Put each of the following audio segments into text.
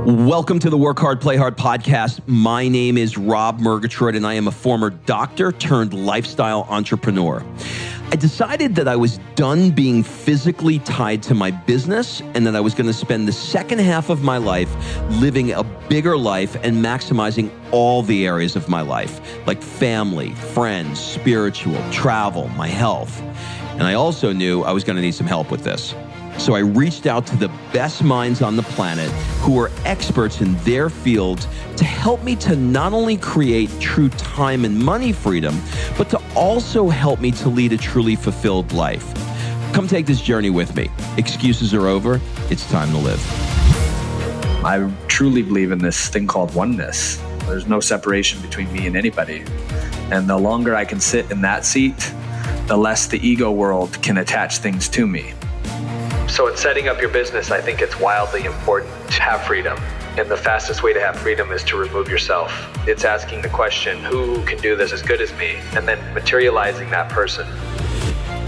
Welcome to the Work Hard, Play Hard podcast. My name is Rob Murgatroyd, and I am a former doctor turned lifestyle entrepreneur. I decided that I was done being physically tied to my business and that I was going to spend the second half of my life living a bigger life and maximizing all the areas of my life, like family, friends, spiritual, travel, my health. And I also knew I was going to need some help with this. So I reached out to the best minds on the planet who are experts in their field to help me to not only create true time and money freedom, but to also help me to lead a truly fulfilled life. Come take this journey with me. Excuses are over. It's time to live. I truly believe in this thing called oneness. There's no separation between me and anybody. And the longer I can sit in that seat, the less the ego world can attach things to me. So in setting up your business, I think it's wildly important to have freedom. And the fastest way to have freedom is to remove yourself. It's asking the question, who can do this as good as me? And then materializing that person.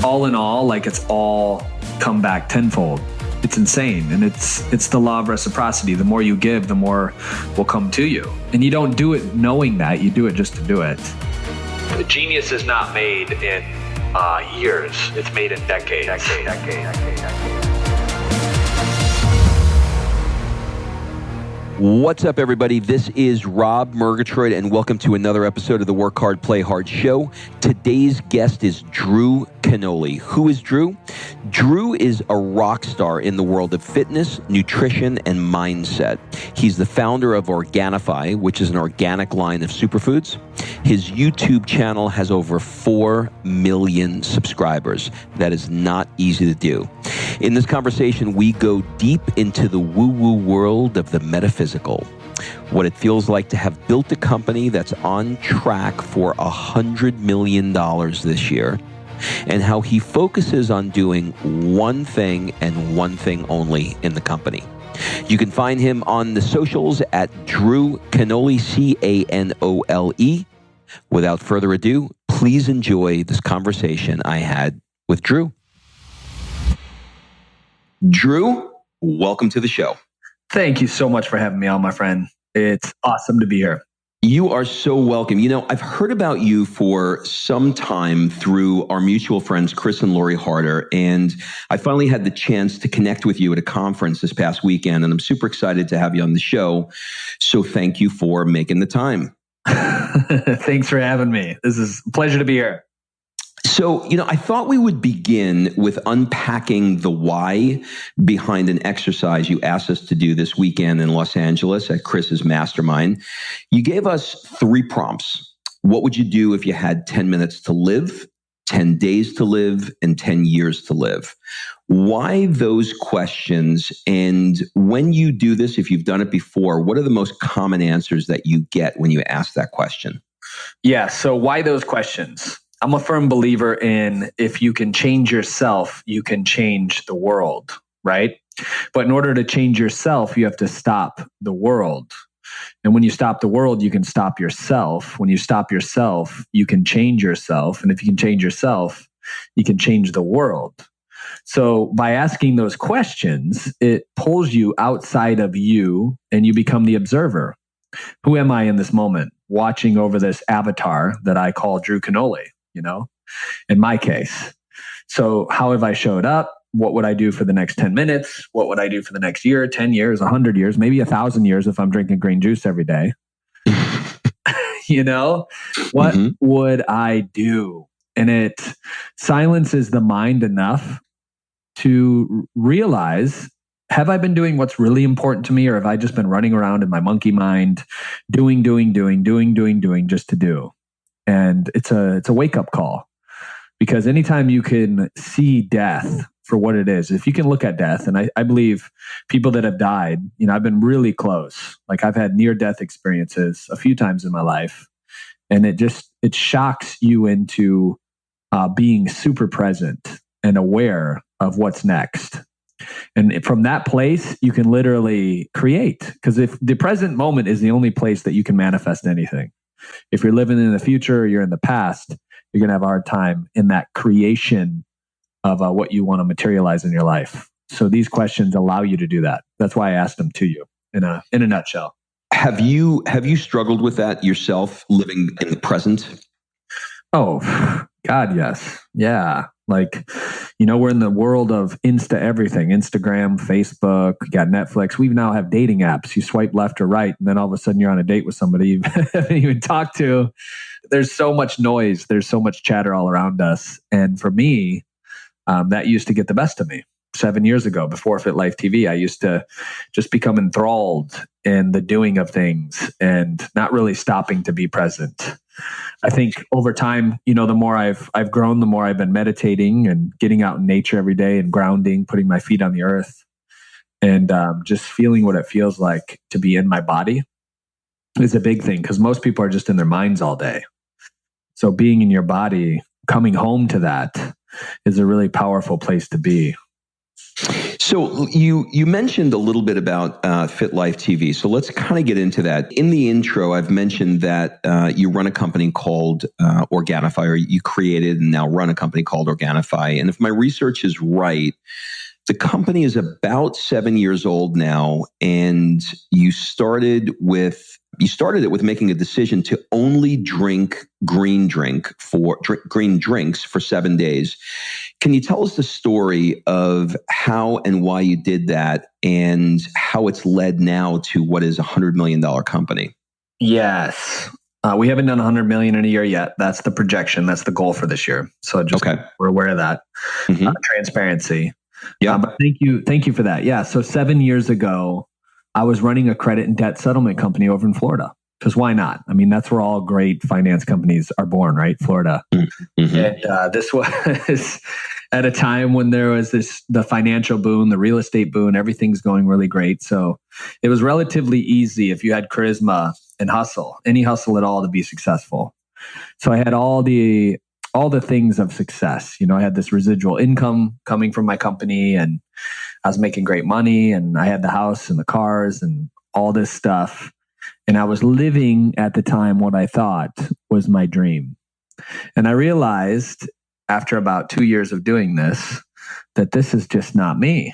All in all, like it's all come back tenfold. It's insane. And it's the law of reciprocity. The more you give, the more will come to you. And you don't do it knowing that, you do it just to do it. The genius is not made in years. It's made in decades. What's up, everybody? This is Rob Murgatroyd, and welcome to another episode of the Work Hard, Play Hard show. Today's guest is Drew Canole. Who is Drew? Drew is a rock star in the world of fitness, nutrition, and mindset. He's the founder of Organifi, which is an organic line of superfoods. His YouTube channel has over 4 million subscribers. That is not easy to do. In this conversation, we go deep into the woo-woo world of the metaphysical, what it feels like to have built a company that's on track for $100 million this year, and how he focuses on doing one thing and one thing only in the company. You can find him on the socials at Drew Canole, Canole. Without further ado, please enjoy this conversation I had with Drew. Drew, welcome to the show. Thank you so much for having me on, my friend. It's awesome to be here. You are so welcome. You know, I've heard about you for some time through our mutual friends, Chris and Lori Harder, and I finally had the chance to connect with you at a conference this past weekend, and I'm super excited to have you on the show. So thank you for making the time. Thanks for having me. This is a pleasure to be here. So, I thought we would begin with unpacking the why behind an exercise you asked us to do this weekend in Los Angeles at Chris's mastermind. You gave us 3 prompts. What would you do if you had 10 minutes to live, 10 days to live, and 10 years to live? Why those questions? And when you do this, if you've done it before, what are the most common answers that you get when you ask that question? Yeah, so why those questions? I'm a firm believer in if you can change yourself, you can change the world, right? But in order to change yourself, you have to stop the world. And when you stop the world, you can stop yourself. When you stop yourself, you can change yourself. And if you can change yourself, you can change the world. So by asking those questions, it pulls you outside of you and you become the observer. Who am I in this moment? Watching over this avatar that I call Drew Canole, in my case. So how have I showed up? What would I do for the next 10 minutes? What would I do for the next year, 10 years, 100 years, maybe 1,000 years if I'm drinking green juice every day? What would I do? And it silences the mind enough to realize, have I been doing what's really important to me, or have I just been running around in my monkey mind doing just to do? And it's a wake-up call, because anytime you can see death for what it is, if you can look at death, and I believe people that have died, I've been really close. Like I've had near-death experiences a few times in my life, and it shocks you into being super present and aware of what's next. And from that place, you can literally create, because if the present moment is the only place that you can manifest anything. If you're living in the future or you're in the past, you're going to have a hard time in that creation of what you want to materialize in your life. So these questions allow you to do that. That's why I asked them to you. in a nutshell. Have you struggled with that yourself, living in the present? Oh, God, yes. Yeah. Like, we're in the world of Insta everything, Instagram, Facebook, we got Netflix. We now have dating apps. You swipe left or right, and then all of a sudden you're on a date with somebody you haven't even talked to. There's so much noise. There's so much chatter all around us. And for me, that used to get the best of me. 7 years ago, before FitLifeTV, I used to just become enthralled in the doing of things and not really stopping to be present. I think over time, the more I've grown, the more I've been meditating and getting out in nature every day and grounding, putting my feet on the earth, and just feeling what it feels like to be in my body is a big thing, because most people are just in their minds all day. So being in your body, coming home to that, is a really powerful place to be. So you mentioned a little bit about FitLifeTV. So let's kind of get into that. In the intro, I've mentioned that you run a company called Organifi, or you created and now run a company called Organifi. And if my research is right, the company is about 7 years old now, and you started it with making a decision to only drink green drinks for 7 days. Can you tell us the story of how and why you did that, and how it's led now to what is a $100 million company? Yes. We haven't done 100 million in a year yet. That's the projection. That's the goal for this year. So we're aware of that. Mm-hmm. Transparency. Yeah. But thank you for that. Yeah. So 7 years ago, I was running a credit and debt settlement company over in Florida. Because why not? I mean, that's where all great finance companies are born, right? Florida. Mm-hmm. And this was at a time when there was the financial boom, the real estate boom, everything's going really great. So it was relatively easy if you had charisma and hustle, any hustle at all, to be successful. So I had all the things of success. I had this residual income coming from my company, and I was making great money, and I had the house and the cars and all this stuff. And I was living at the time what I thought was my dream. And I realized after about 2 years of doing this, that this is just not me.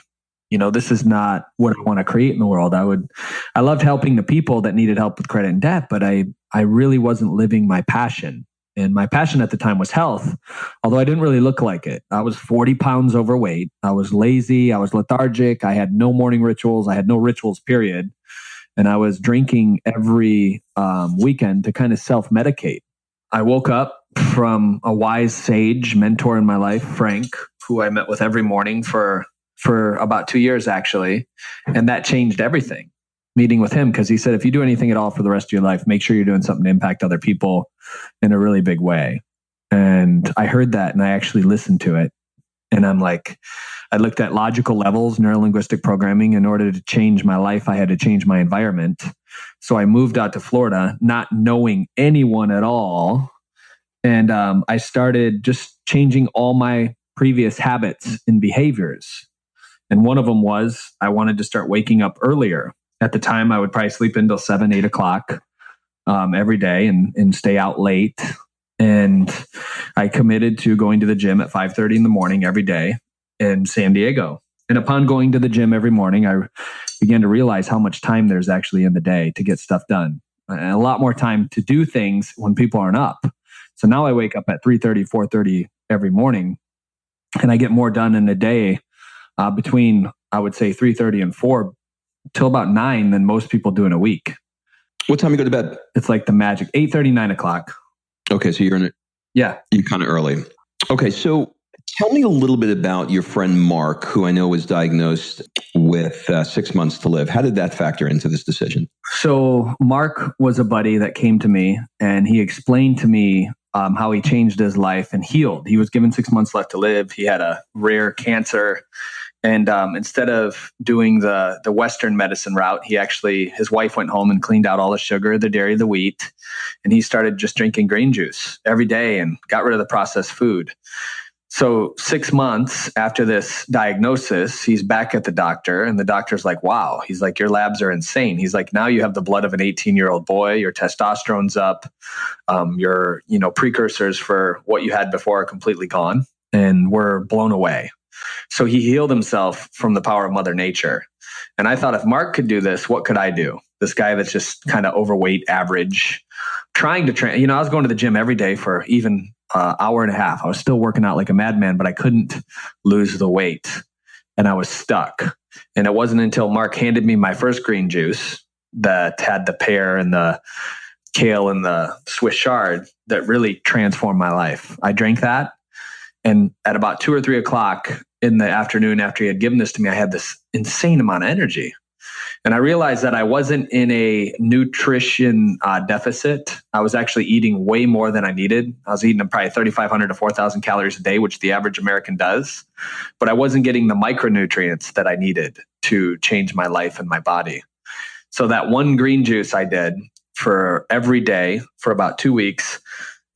This is not what I want to create in the world. I loved helping the people that needed help with credit and debt, but I really wasn't living my passion. And my passion at the time was health, although I didn't really look like it. I was 40 pounds overweight. I was lazy. I was lethargic. I had no morning rituals. I had no rituals, period. And I was drinking every weekend to kind of self-medicate. I woke up from a wise sage mentor in my life, Frank, who I met with every morning for about 2 years, actually. And that changed everything, meeting with him, because he said, if you do anything at all for the rest of your life, make sure you're doing something to impact other people in a really big way. And I heard that, and I actually listened to it. And I looked at logical levels, neurolinguistic programming. In order to change my life, I had to change my environment. So I moved out to Florida, not knowing anyone at all. And I started just changing all my previous habits and behaviors. And one of them was I wanted to start waking up earlier. At the time, I would probably sleep until 7, 8 o'clock every day and stay out late. And I committed to going to the gym at 5:30 in the morning every day in San Diego. And upon going to the gym every morning, I began to realize how much time there's actually in the day to get stuff done. And a lot more time to do things when people aren't up. So now I wake up at 3:30, 4:30 every morning, and I get more done in a day between, I would say, 3:30 and 4 till about 9 than most people do in a week. What time you go to bed? It's like the magic, 8:30, 9 o'clock. Okay, so you're in it. Yeah. You're kind of early. Okay, so tell me a little bit about your friend Mark, who I know was diagnosed with 6 months to live. How did that factor into this decision? So Mark was a buddy that came to me, and he explained to me how he changed his life and healed. He was given 6 months left to live. He had a rare cancer. And instead of doing the Western medicine route, his wife went home and cleaned out all the sugar, the dairy, the wheat. And he started just drinking green juice every day and got rid of the processed food. So 6 months after this diagnosis, he's back at the doctor, and the doctor's like, wow. He's like, your labs are insane. He's like, now you have the blood of an 18-year-old boy. Your testosterone's up. Your precursors for what you had before are completely gone. And we're blown away. So he healed himself from the power of Mother Nature. And I thought, if Mark could do this, what could I do? This guy that's just kind of overweight, average, trying to train. I was going to the gym every day for even an hour and a half. I was still working out like a madman, but I couldn't lose the weight. And I was stuck. And it wasn't until Mark handed me my first green juice that had the pear and the kale and the Swiss chard that really transformed my life. I drank that. And at about 2 or 3 o'clock in the afternoon, after he had given this to me, I had this insane amount of energy. And I realized that I wasn't in a nutrition deficit. I was actually eating way more than I needed. I was eating probably 3,500 to 4,000 calories a day, which the average American does. But I wasn't getting the micronutrients that I needed to change my life and my body. So that one green juice I did for every day for about 2 weeks.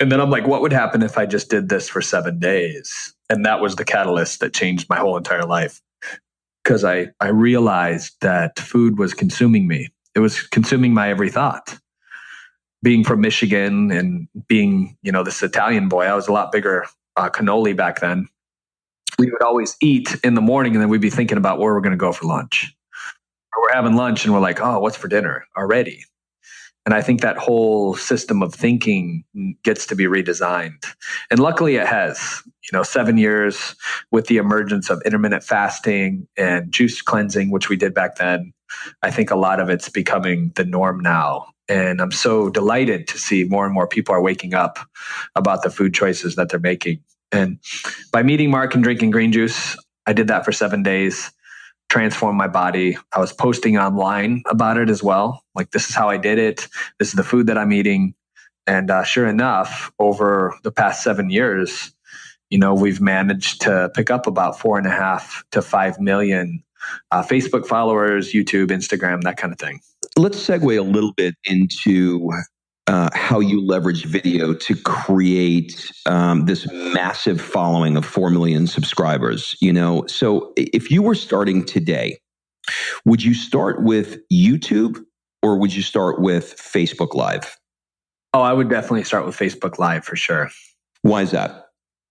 And then I'm like, what would happen if I just did this for 7 days? And that was the catalyst that changed my whole entire life. Because I realized that food was consuming me. It was consuming my every thought. Being from Michigan and being, this Italian boy, I was a lot bigger cannoli back then. We would always eat in the morning and then we'd be thinking about where we're going to go for lunch. Or we're having lunch and we're like, oh, what's for dinner already? And I think that whole system of thinking gets to be redesigned. And luckily it has, 7 years with the emergence of intermittent fasting and juice cleansing, which we did back then. I think a lot of it's becoming the norm now. And I'm so delighted to see more and more people are waking up about the food choices that they're making. And by meeting Mark and drinking green juice, I did that for 7 days. Transform my body. I was posting online about it as well. Like, this is how I did it. This is the food that I'm eating. And sure enough, over the past 7 years, we've managed to pick up about 4.5 to 5 million Facebook followers, YouTube, Instagram, that kind of thing. Let's segue a little bit into how you leverage video to create this massive following of 4 million subscribers. So if you were starting today, would you start with YouTube or would you start with Facebook Live? Oh, I would definitely start with Facebook Live for sure. Why is that?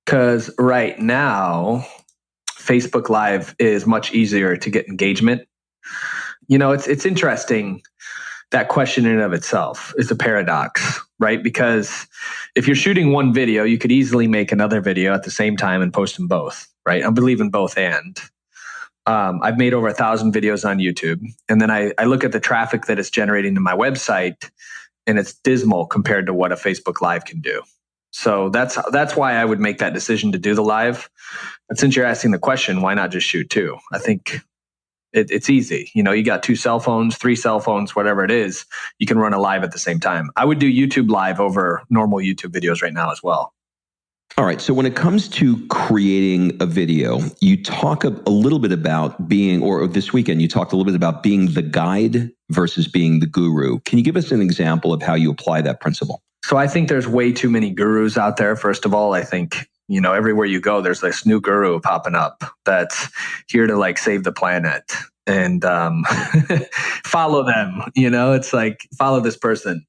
Because right now, Facebook Live is much easier to get engagement. It's interesting. That question in and of itself is a paradox, right? Because if you're shooting one video, you could easily make another video at the same time and post them both, right? I believe in both and. I've made over 1,000 videos on YouTube. And then I look at the traffic that it's generating to my website, and it's dismal compared to what a Facebook Live can do. So that's why I would make that decision to do the live. And since you're asking the question, why not just shoot two? I think it's easy. You got 2 cell phones, 3 cell phones, whatever it is, you can run a live at the same time. I would do YouTube live over normal YouTube videos right now as well. All right. So when it comes to creating a video, you talk a little bit about being, or this weekend, you talked a little bit about being the guide versus being the guru. Can you give us an example of how you apply that principle? So I think there's way too many gurus out there. First of all, I think, everywhere you go, there's this new guru popping up that's here to save the planet and follow them. It's like, follow this person.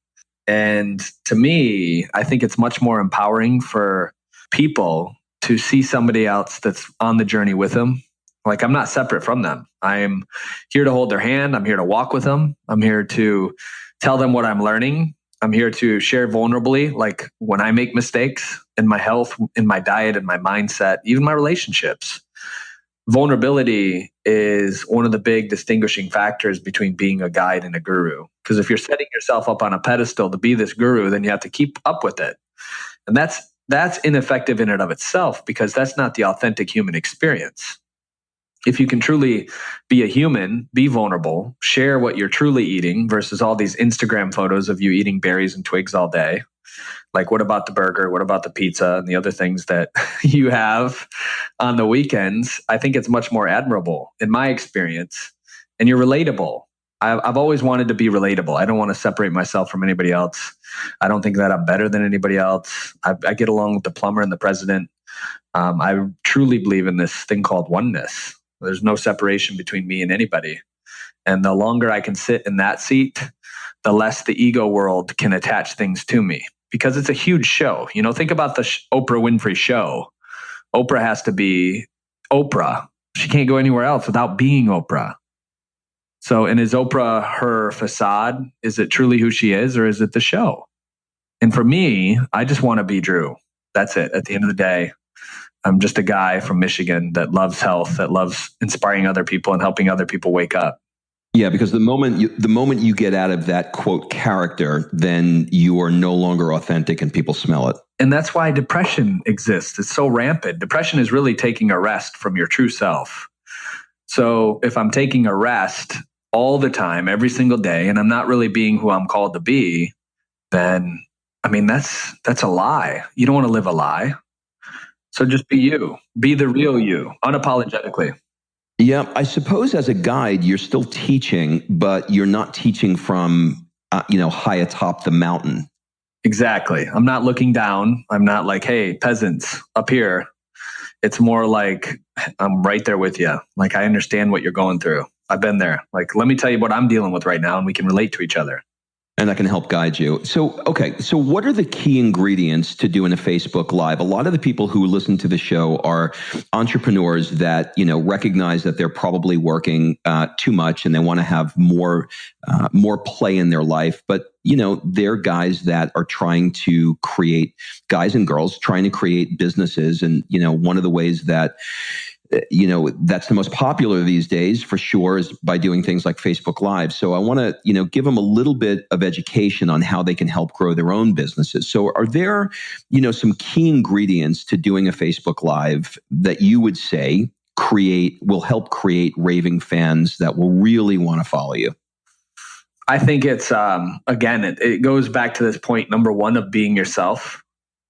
And to me, I think it's much more empowering for people to see somebody else that's on the journey with them. Like, I'm not separate from them. I'm here to hold their hand. I'm here to walk with them. I'm here to tell them what I'm learning. I'm here to share vulnerably, like when I make mistakes in my health, in my diet, in my mindset, even my relationships. Vulnerability is one of the big distinguishing factors between being a guide and a guru. Because if you're setting yourself up on a pedestal to be this guru, then you have to keep up with it. And that's ineffective in and of itself, because that's not the authentic human experience. If you can truly be a human, be vulnerable, share what you're truly eating versus all these Instagram photos of you eating berries and twigs all day. Like, what about the burger? What about the pizza and the other things that you have on the weekends? I think it's much more admirable in my experience. And you're relatable. I've always wanted to be relatable. I don't want to separate myself from anybody else. I don't think that I'm better than anybody else. I get along with the plumber and the president. I truly believe in this thing called oneness. There's no separation between me and anybody. And the longer I can sit in that seat, the less the ego world can attach things to me, because it's a huge show. Think about the Oprah Winfrey show. Oprah has to be Oprah. She can't go anywhere else without being Oprah. So, and is Oprah her facade? Is it truly who she is, or is it the show? And for me, I just want to be Drew. That's it. At the end of the day, I'm just a guy from Michigan that loves health, that loves inspiring other people and helping other people wake up. Yeah, because the moment you get out of that quote character, then you are no longer authentic and people smell it. And that's why depression exists. It's so rampant. Depression is really taking a rest from your true self. So if I'm taking a rest all the time, every single day, and I'm not really being who I'm called to be, then I mean that's a lie. You don't want to live a lie. So just be you. Be the real you, unapologetically. Yeah, I suppose as a guide, you're still teaching, but you're not teaching from, high atop the mountain. Exactly. I'm not looking down. I'm not like, hey, peasants up here. It's more like I'm right there with you. Like I understand what you're going through. I've been there. Like, let me tell you what I'm dealing with right now, and we can relate to each other. And I can help guide you. So, okay. So what are the key ingredients to doing a Facebook Live? A lot of the people who listen to the show are entrepreneurs that, recognize that they're probably working too much and they want to have more play in their life. But, they're guys that are trying to create, guys and girls trying to create businesses. And, one of the ways that that's the most popular these days for sure is by doing things like Facebook Live. So I want to, give them a little bit of education on how they can help grow their own businesses. So are there, some key ingredients to doing a Facebook Live that you would say will help create raving fans that will really want to follow you? I think it's, again, it goes back to this point, number one, of being yourself.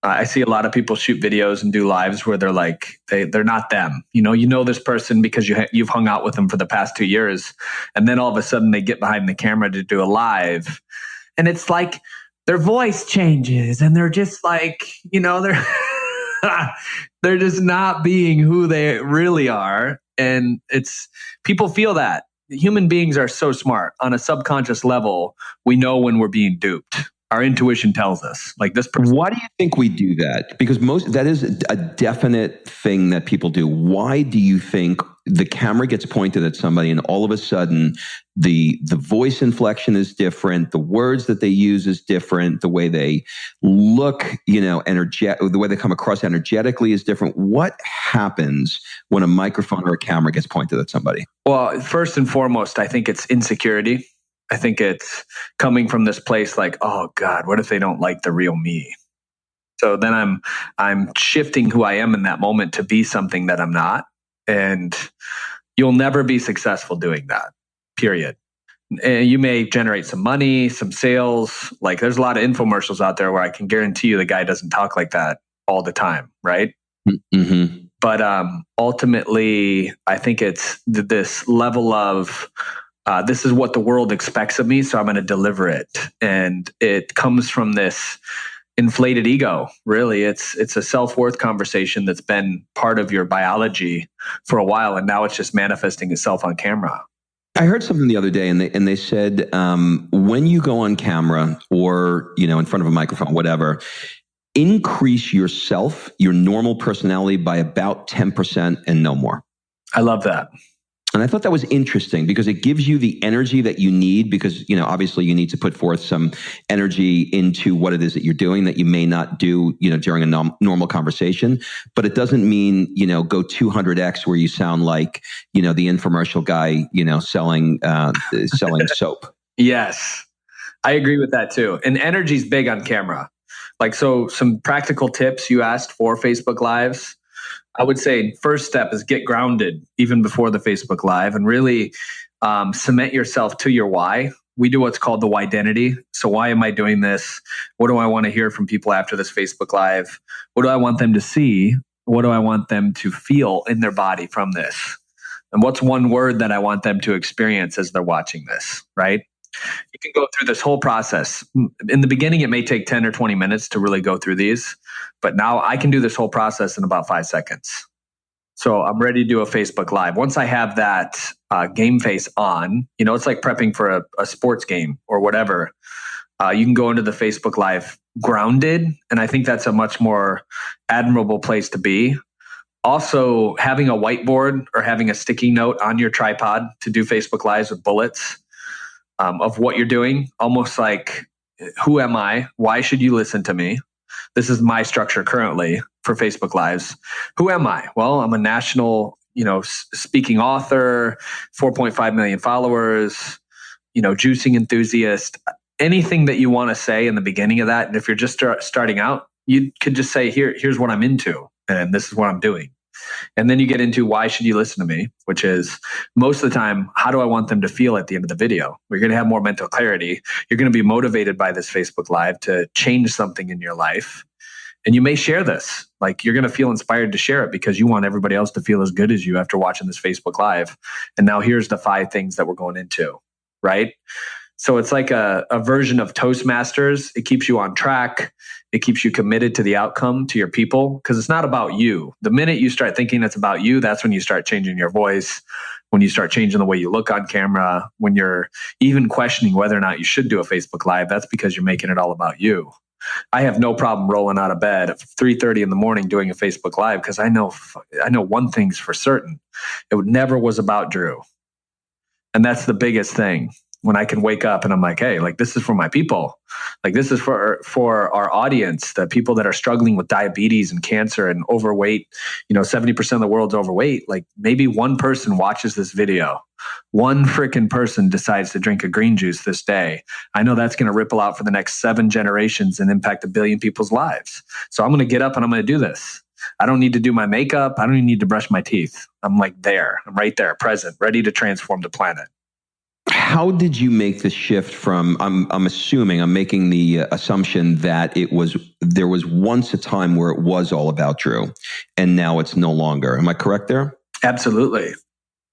I see a lot of people shoot videos and do lives where they're like, they're not them. You know this person because you've hung out with them for the past 2 years. And then all of a sudden they get behind the camera to do a live. And it's like their voice changes and they're just like, they're, they're just not being who they really are. And people feel that. Human beings are so smart. On a subconscious level, we know when we're being duped. Our intuition tells us, like this person. Why do you think we do that? Because that is a definite thing that people do. Why do you think the camera gets pointed at somebody and all of a sudden the voice inflection is different, the words that they use is different, the way they look, the way they come across energetically is different? What happens when a microphone or a camera gets pointed at somebody? Well, first and foremost, I think it's insecurity. I think it's coming from this place like, oh God, what if they don't like the real me? So then I'm shifting who I am in that moment to be something that I'm not. And you'll never be successful doing that, period. And you may generate some money, some sales. Like there's a lot of infomercials out there where I can guarantee you the guy doesn't talk like that all the time, right? Mm-hmm. But ultimately, I think it's this level of, this is what the world expects of me, so I'm going to deliver it. And it comes from this inflated ego. Really, it's a self-worth conversation that's been part of your biology for a while, and now it's just manifesting itself on camera. I heard something the other day, and they said when you go on camera or in front of a microphone, whatever, increase yourself, your normal personality by about 10% and no more. I love that. And I thought that was interesting because it gives you the energy that you need because, obviously you need to put forth some energy into what it is that you're doing that you may not do, during a normal conversation. But it doesn't mean, go 200x where you sound like, the infomercial guy, selling soap. Yes, I agree with that too. And energy is big on camera. Like, so some practical tips you asked for Facebook Lives. I would say first step is get grounded even before the Facebook Live and really cement yourself to your why. We do what's called the why identity. So why am I doing this? What do I want to hear from people after this Facebook Live? What do I want them to see? What do I want them to feel in their body from this? And what's one word that I want them to experience as they're watching this, right? You can go through this whole process. In the beginning, it may take 10 or 20 minutes to really go through these, but now I can do this whole process in about 5 seconds. So I'm ready to do a Facebook Live. Once I have that game face on, it's like prepping for a sports game or whatever. You can go into the Facebook Live grounded, and I think that's a much more admirable place to be. Also, having a whiteboard or having a sticky note on your tripod to do Facebook Lives with bullets of what you're doing, almost like, who am I? Why should you listen to me? This is my structure currently for Facebook Lives. Who am I? Well, I'm a national, speaking author, 4.5 million followers, juicing enthusiast. Anything that you want to say in the beginning of that, and if you're just starting out, you could just say, here's what I'm into, and this is what I'm doing. And then you get into why should you listen to me, which is most of the time, how do I want them to feel at the end of the video? You're going to have more mental clarity. You're going to be motivated by this Facebook Live to change something in your life. And you may share this. Like, you're going to feel inspired to share it because you want everybody else to feel as good as you after watching this Facebook Live. And now here's the 5 things that we're going into, right? So it's like a version of Toastmasters. It keeps you on track. It keeps you committed to the outcome, to your people, because it's not about you. The minute you start thinking it's about you, that's when you start changing your voice, when you start changing the way you look on camera, when you're even questioning whether or not you should do a Facebook Live, that's because you're making it all about you. I have no problem rolling out of bed at 3:30 in the morning doing a Facebook Live because I know one thing's for certain. It never was about Drew. And that's the biggest thing. When I can wake up and I'm like, hey, like, this is for my people. Like, this is for our audience, the people that are struggling with diabetes and cancer and overweight. 70% of the world's overweight. Like, maybe one person watches this video. One freaking person decides to drink a green juice this day. I know that's going to ripple out for the next 7 generations and impact 1 billion people's lives. So I'm going to get up and I'm going to do this. I don't need to do my makeup. I don't even need to brush my teeth. I'm like there. I'm right there, present, ready to transform the planet. How did you make the shift from, I'm making the assumption that there was once a time where it was all about Drew and now it's no longer. Am I correct there? Absolutely.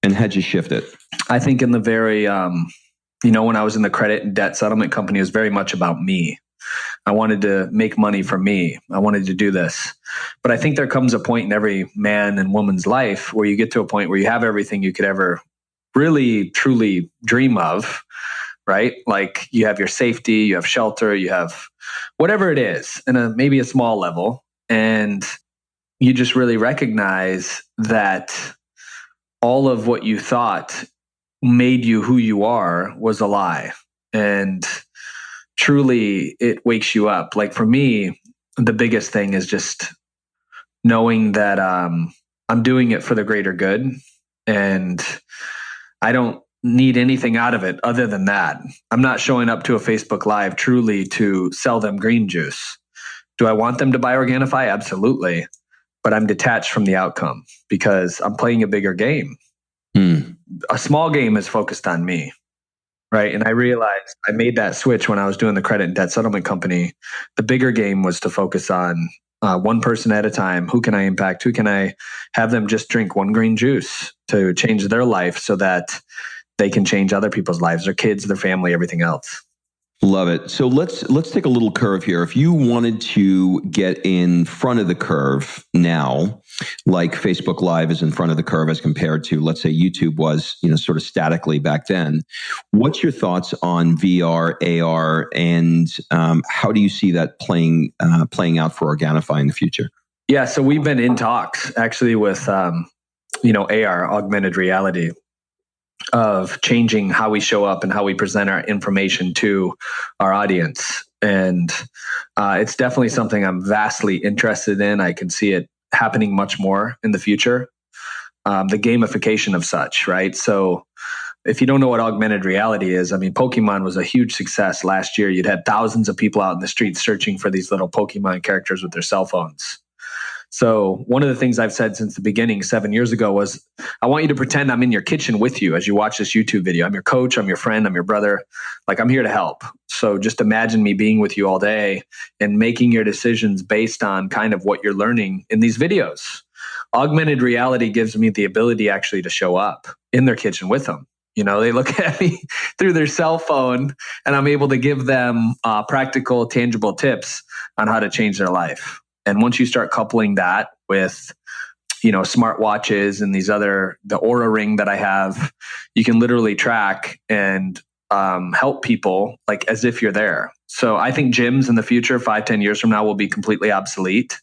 And how'd you shift it? I think in the very, when I was in the credit and debt settlement company, it was very much about me. I wanted to make money for me. I wanted to do this. But I think there comes a point in every man and woman's life where you get to a point where you have everything you could ever really, truly dream of, right? Like, you have your safety, you have shelter, you have whatever it is, in maybe a small level. And you just really recognize that all of what you thought made you who you are was a lie. And truly, it wakes you up. Like, for me, the biggest thing is just knowing that I'm doing it for the greater good. And I don't need anything out of it other than that. I'm not showing up to a Facebook Live truly to sell them green juice. Do I want them to buy Organifi? Absolutely. But I'm detached from the outcome because I'm playing a bigger game. A small game is focused on me, right? And I realized I made that switch when I was doing the credit and debt settlement company. The bigger game was to focus on one person at a time. Who can I impact? Who can I have them just drink one green juice to change their life so that they can change other people's lives, their kids, their family, everything else. Love it. So let's take a little curve here. If you wanted to get in front of the curve now, like Facebook Live is in front of the curve as compared to, let's say, YouTube was, sort of statically back then. What's your thoughts on VR, AR, and how do you see that playing out for Organifi in the future? Yeah, so we've been in talks actually with, AR, augmented reality, of changing how we show up and how we present our information to our audience. And it's definitely something I'm vastly interested in. I can see it happening much more in the future. The gamification of such, right? So if you don't know what augmented reality is, Pokemon was a huge success last year. You'd had thousands of people out in the streets searching for these little Pokemon characters with their cell phones. So one of the things I've said since the beginning 7 years ago was, I want you to pretend I'm in your kitchen with you as you watch this YouTube video. I'm your coach, I'm your friend, I'm your brother. Like, I'm here to help. So just imagine me being with you all day and making your decisions based on kind of what you're learning in these videos. Augmented reality gives me the ability actually to show up in their kitchen with them. They look at me through their cell phone and I'm able to give them practical, tangible tips on how to change their life. And once you start coupling that with, smart watches and the Aura Ring that I have, you can literally track and help people like as if you're there. So I think gyms in the future, 5-10 years from now, will be completely obsolete.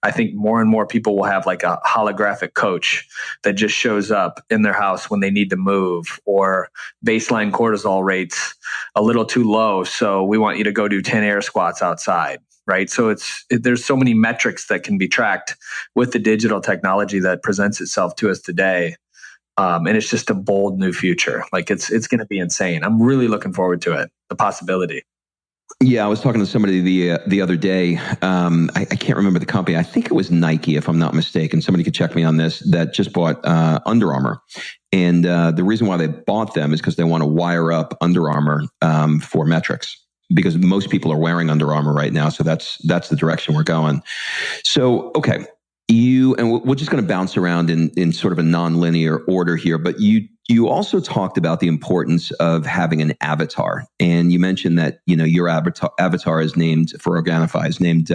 I think more and more people will have like a holographic coach that just shows up in their house when they need to move, or baseline cortisol rates a little too low, so we want you to go do 10 air squats outside, right? So there's so many metrics that can be tracked with the digital technology that presents itself to us today. And it's just a bold new future. Like it's going to be insane. I'm really looking forward to it. The possibility. Yeah, I was talking to somebody the other day. I can't remember the company. I think it was Nike, if I'm not mistaken. Somebody could check me on this. That just bought Under Armour, and the reason why they bought them is because they want to wire up Under Armour for metrics. Because most people are wearing Under Armour right now, so that's the direction we're going. So, okay, we're just going to bounce around in sort of a non-linear order here, but you also talked about the importance of having an avatar, and you mentioned that your avatar is named for Organifi is named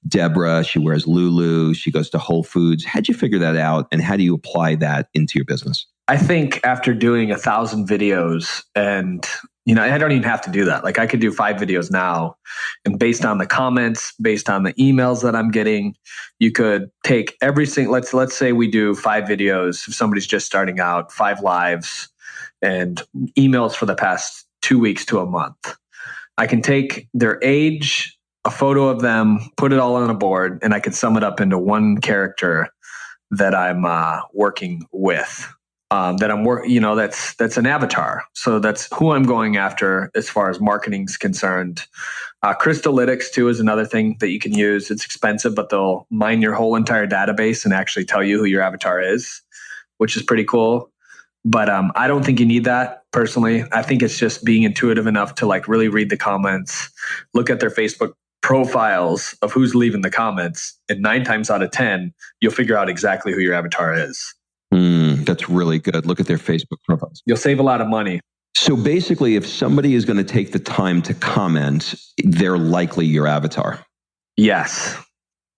Deborah. She wears Lulu. She goes to Whole Foods. How'd you figure that out, and how do you apply that into your business? I think after doing 1,000 videos, and I don't even have to do that. Like I could do 5 videos now, and based on the comments, based on the emails that I'm getting, you could take every single. Let's say we do 5 videos. If somebody's just starting out, 5 lives, and emails for the past 2 weeks to a month. I can take their age, a photo of them, put it all on a board, and I could sum it up into one character that I'm working with. That's an avatar. So that's who I'm going after as far as marketing's concerned. Crystallytics too is another thing that you can use. It's expensive, but they'll mine your whole entire database and actually tell you who your avatar is, which is pretty cool. But I don't think you need that personally. I think it's just being intuitive enough to like really read the comments, look at their Facebook profiles of who's leaving the comments, and 9 times out of 10, you'll figure out exactly who your avatar is. That's really good. Look at their Facebook profiles. You'll save a lot of money. So basically, if somebody is going to take the time to comment, they're likely your avatar. Yes.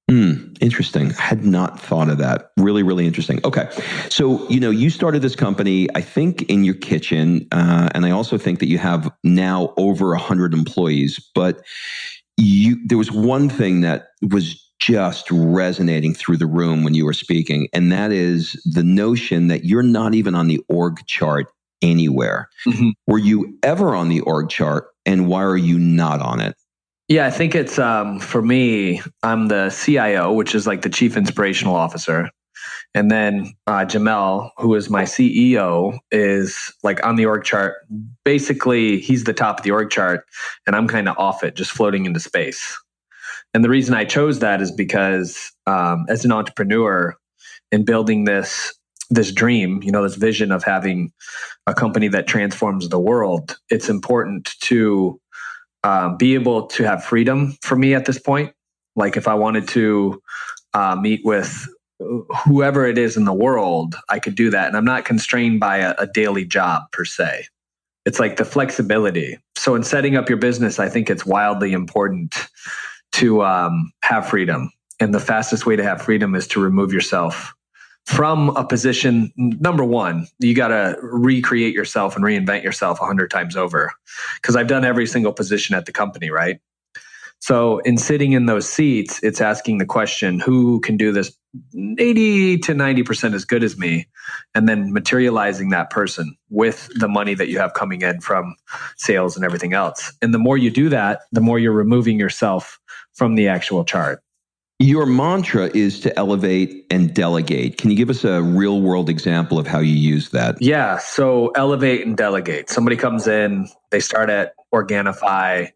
Interesting. I had not thought of that. Really, really interesting. Okay. So, you started this company, I think, in your kitchen. And I also think that you have now over 100 employees. But there was one thing that was just resonating through the room when you were speaking, and that is the notion that you're not even on the org chart anywhere. Mm-hmm. Were you ever on the org chart, and why are you not on it? Yeah, I think it's for me, I'm the CIO, which is like the Chief Inspirational Officer. And then Jamel, who is my CEO, is like on the org chart. Basically, he's the top of the org chart, and I'm kind of off it, just floating into space. And the reason I chose that is because as an entrepreneur in building this dream, this vision of having a company that transforms the world, it's important to be able to have freedom for me at this point. Like if I wanted to meet with whoever it is in the world, I could do that. And I'm not constrained by a daily job per se. It's like the flexibility. So in setting up your business, I think it's wildly important to have freedom. And the fastest way to have freedom is to remove yourself from a position. Number one, you got to recreate yourself and reinvent yourself 100 times over. Because I've done every single position at the company, right? So in sitting in those seats, it's asking the question, who can do this 80 to 90% as good as me? And then materializing that person with the money that you have coming in from sales and everything else. And the more you do that, the more you're removing yourself from the actual chart. Your mantra is to elevate and delegate. Can you give us a real world example of how you use that? Yeah. So elevate and delegate. Somebody comes in, they start at Organifi.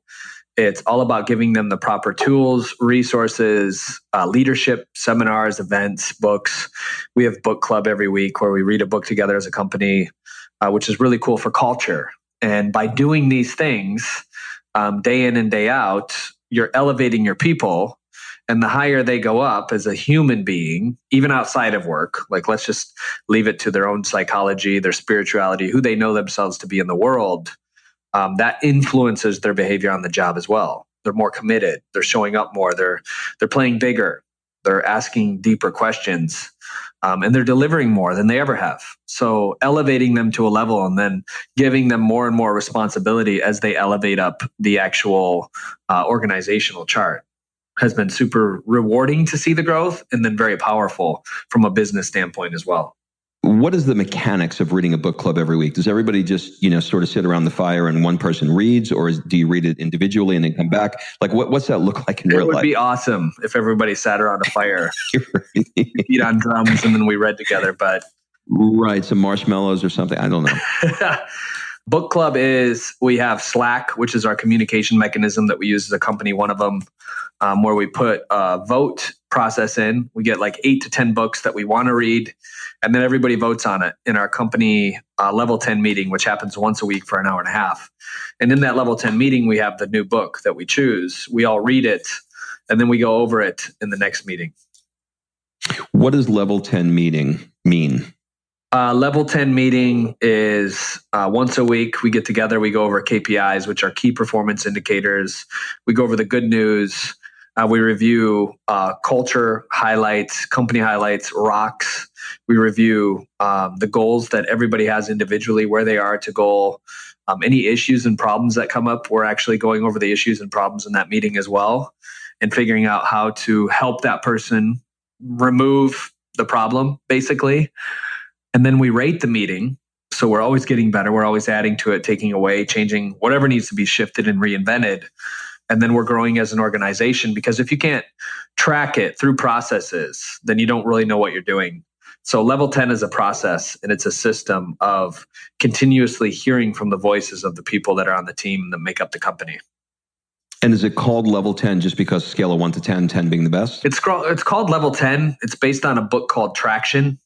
It's all about giving them the proper tools, resources, leadership, seminars, events, books. We have book club every week where we read a book together as a company, which is really cool for culture. And by doing these things day in and day out, you're elevating your people. And the higher they go up as a human being, even outside of work, like let's just leave it to their own psychology, their spirituality, who they know themselves to be in the world, that influences their behavior on the job as well. They're more committed. They're showing up more. They're playing bigger. They're asking deeper questions. and they're delivering more than they ever have. So elevating them to a level and then giving them more and more responsibility as they elevate up the actual organizational chart has been super rewarding to see the growth, and then very powerful from a business standpoint as well. What is the mechanics of reading a book club every week? Does everybody just, sort of sit around the fire and one person reads, or do you read it individually and then come back? Like, what's that look like in real life? It would be awesome if everybody sat around a fire, beat on drums, and then we read together. But right, some marshmallows or something. I don't know. Book club we have Slack, which is our communication mechanism that we use as a company. One of them, where we put a vote process in. We get like 8 to 10 books that we want to read, and then everybody votes on it in our company level 10 meeting, which happens once a week for an hour and a half. And in that level 10 meeting, we have the new book that we choose. We all read it, and then we go over it in the next meeting. What does level 10 meeting mean? Level 10 meeting is once a week. We get together, we go over KPIs, which are key performance indicators. We go over the good news. We review culture highlights, company highlights, rocks. We review the goals that everybody has individually, where they are to goal. Any issues and problems that come up, we're actually going over the issues and problems in that meeting as well, and figuring out how to help that person remove the problem, basically. And then we rate the meeting. So we're always getting better. We're always adding to it, taking away, changing whatever needs to be shifted and reinvented. And then we're growing as an organization, because if you can't track it through processes, then you don't really know what you're doing. So level 10 is a process, and it's a system of continuously hearing from the voices of the people that are on the team that make up the company. And is it called level 10 just because scale of 1 to 10, 10 being the best? It's called level 10. It's based on a book called Traction.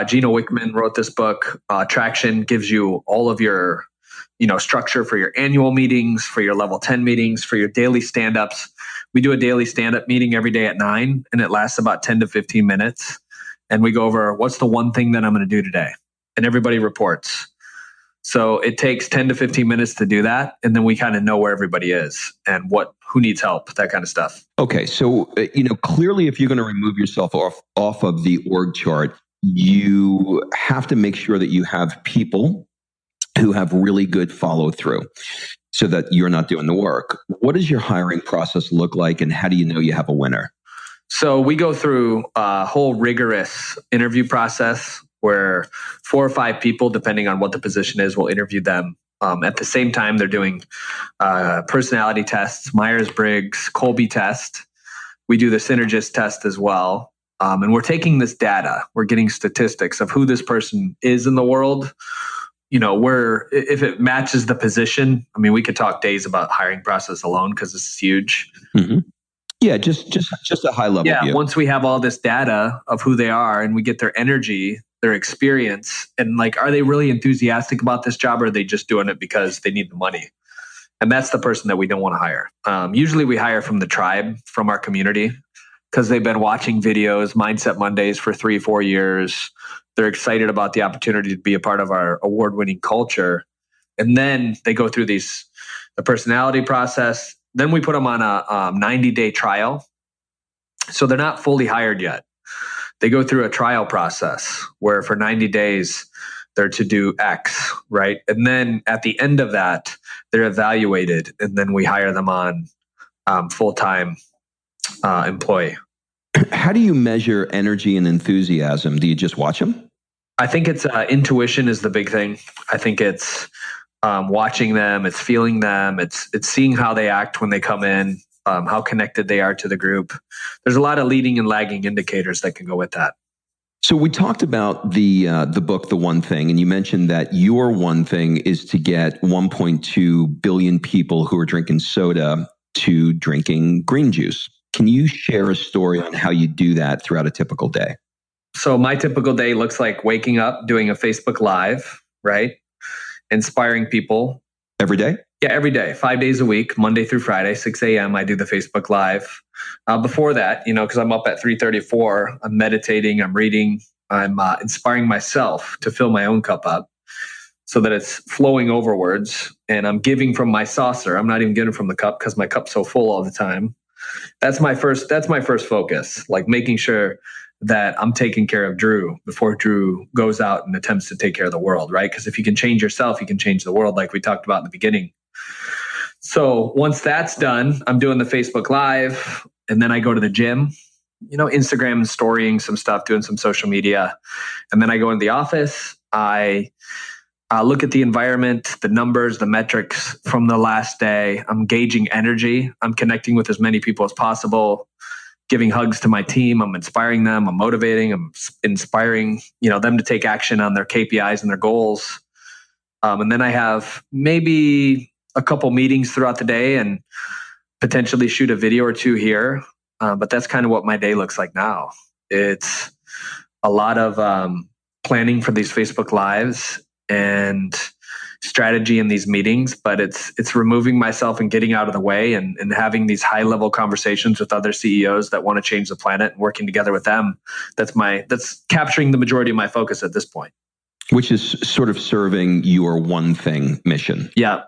Gino Wickman wrote this book. Traction gives you all of your, structure for your annual meetings, for your level 10 meetings, for your daily stand-ups. We do a daily stand-up meeting every day at 9, and it lasts about 10 to 15 minutes. And we go over, what's the one thing that I'm going to do today? And everybody reports. So it takes 10 to 15 minutes to do that. And then we kind of know where everybody is and who needs help, that kind of stuff. Okay. So, clearly if you're going to remove yourself off of the org chart, you have to make sure that you have people who have really good follow through so that you're not doing the work. What does your hiring process look like, and how do you know you have a winner? So we go through a whole rigorous interview process where 4 or 5 people, depending on what the position is, will interview them. At the same time, they're doing personality tests, Myers-Briggs, Kolbe test. We do the synergist test as well. And we're taking this data, we're getting statistics of who this person is in the world. If it matches the position, we could talk days about hiring process alone because this is huge. Mm-hmm. Yeah, just a high level view. Once we have all this data of who they are and we get their energy, their experience, and are they really enthusiastic about this job, or are they just doing it because they need the money? And that's the person that we don't want to hire. Usually we hire from the tribe, from our community, because they've been watching videos, Mindset Mondays for 3-4 years. They're excited about the opportunity to be a part of our award-winning culture. And then they go through the personality process. Then we put them on a 90-day trial. So they're not fully hired yet. They go through a trial process where for 90 days, they're to do X, right? And then at the end of that, they're evaluated. And then we hire them on full-time employee. How do you measure energy and enthusiasm? Do you just watch them? I think it's intuition is the big thing. I think it's watching them, it's feeling them, it's seeing how they act when they come in, how connected they are to the group. There's a lot of leading and lagging indicators that can go with that. So we talked about the book, The One Thing, and you mentioned that your one thing is to get 1.2 billion people who are drinking soda to drinking green juice. Can you share a story on how you do that throughout a typical day? So my typical day looks like waking up, doing a Facebook Live, right? Inspiring people. Every day? Yeah, every day, 5 days a week, Monday through Friday, 6 a.m. I do the Facebook Live. Before that, because I'm up at 3:34, I'm meditating, I'm reading, I'm inspiring myself to fill my own cup up so that it's flowing overwards, and I'm giving from my saucer. I'm not even giving from the cup because my cup's so full all the time. That's my first focus, like making sure that I'm taking care of Drew before Drew goes out and attempts to take care of the world, right? Because if you can change yourself, you can change the world, like we talked about in the beginning. So once that's done, I'm doing the Facebook Live, and then I go to the gym, Instagram storying some stuff, doing some social media. And then I go into the office. I look at the environment, the numbers, the metrics from the last day. I'm gauging energy. I'm connecting with as many people as possible, giving hugs to my team. I'm inspiring them. I'm motivating. I'm inspiring, them to take action on their KPIs and their goals. And then I have maybe a couple meetings throughout the day and potentially shoot a video or two here. But that's kind of what my day looks like now. It's a lot of planning for these Facebook Lives and strategy in these meetings, but it's removing myself and getting out of the way and having these high level conversations with other CEOs that want to change the planet and working together with them. That's capturing the majority of my focus at this point. Which is sort of serving your one thing mission. Yeah.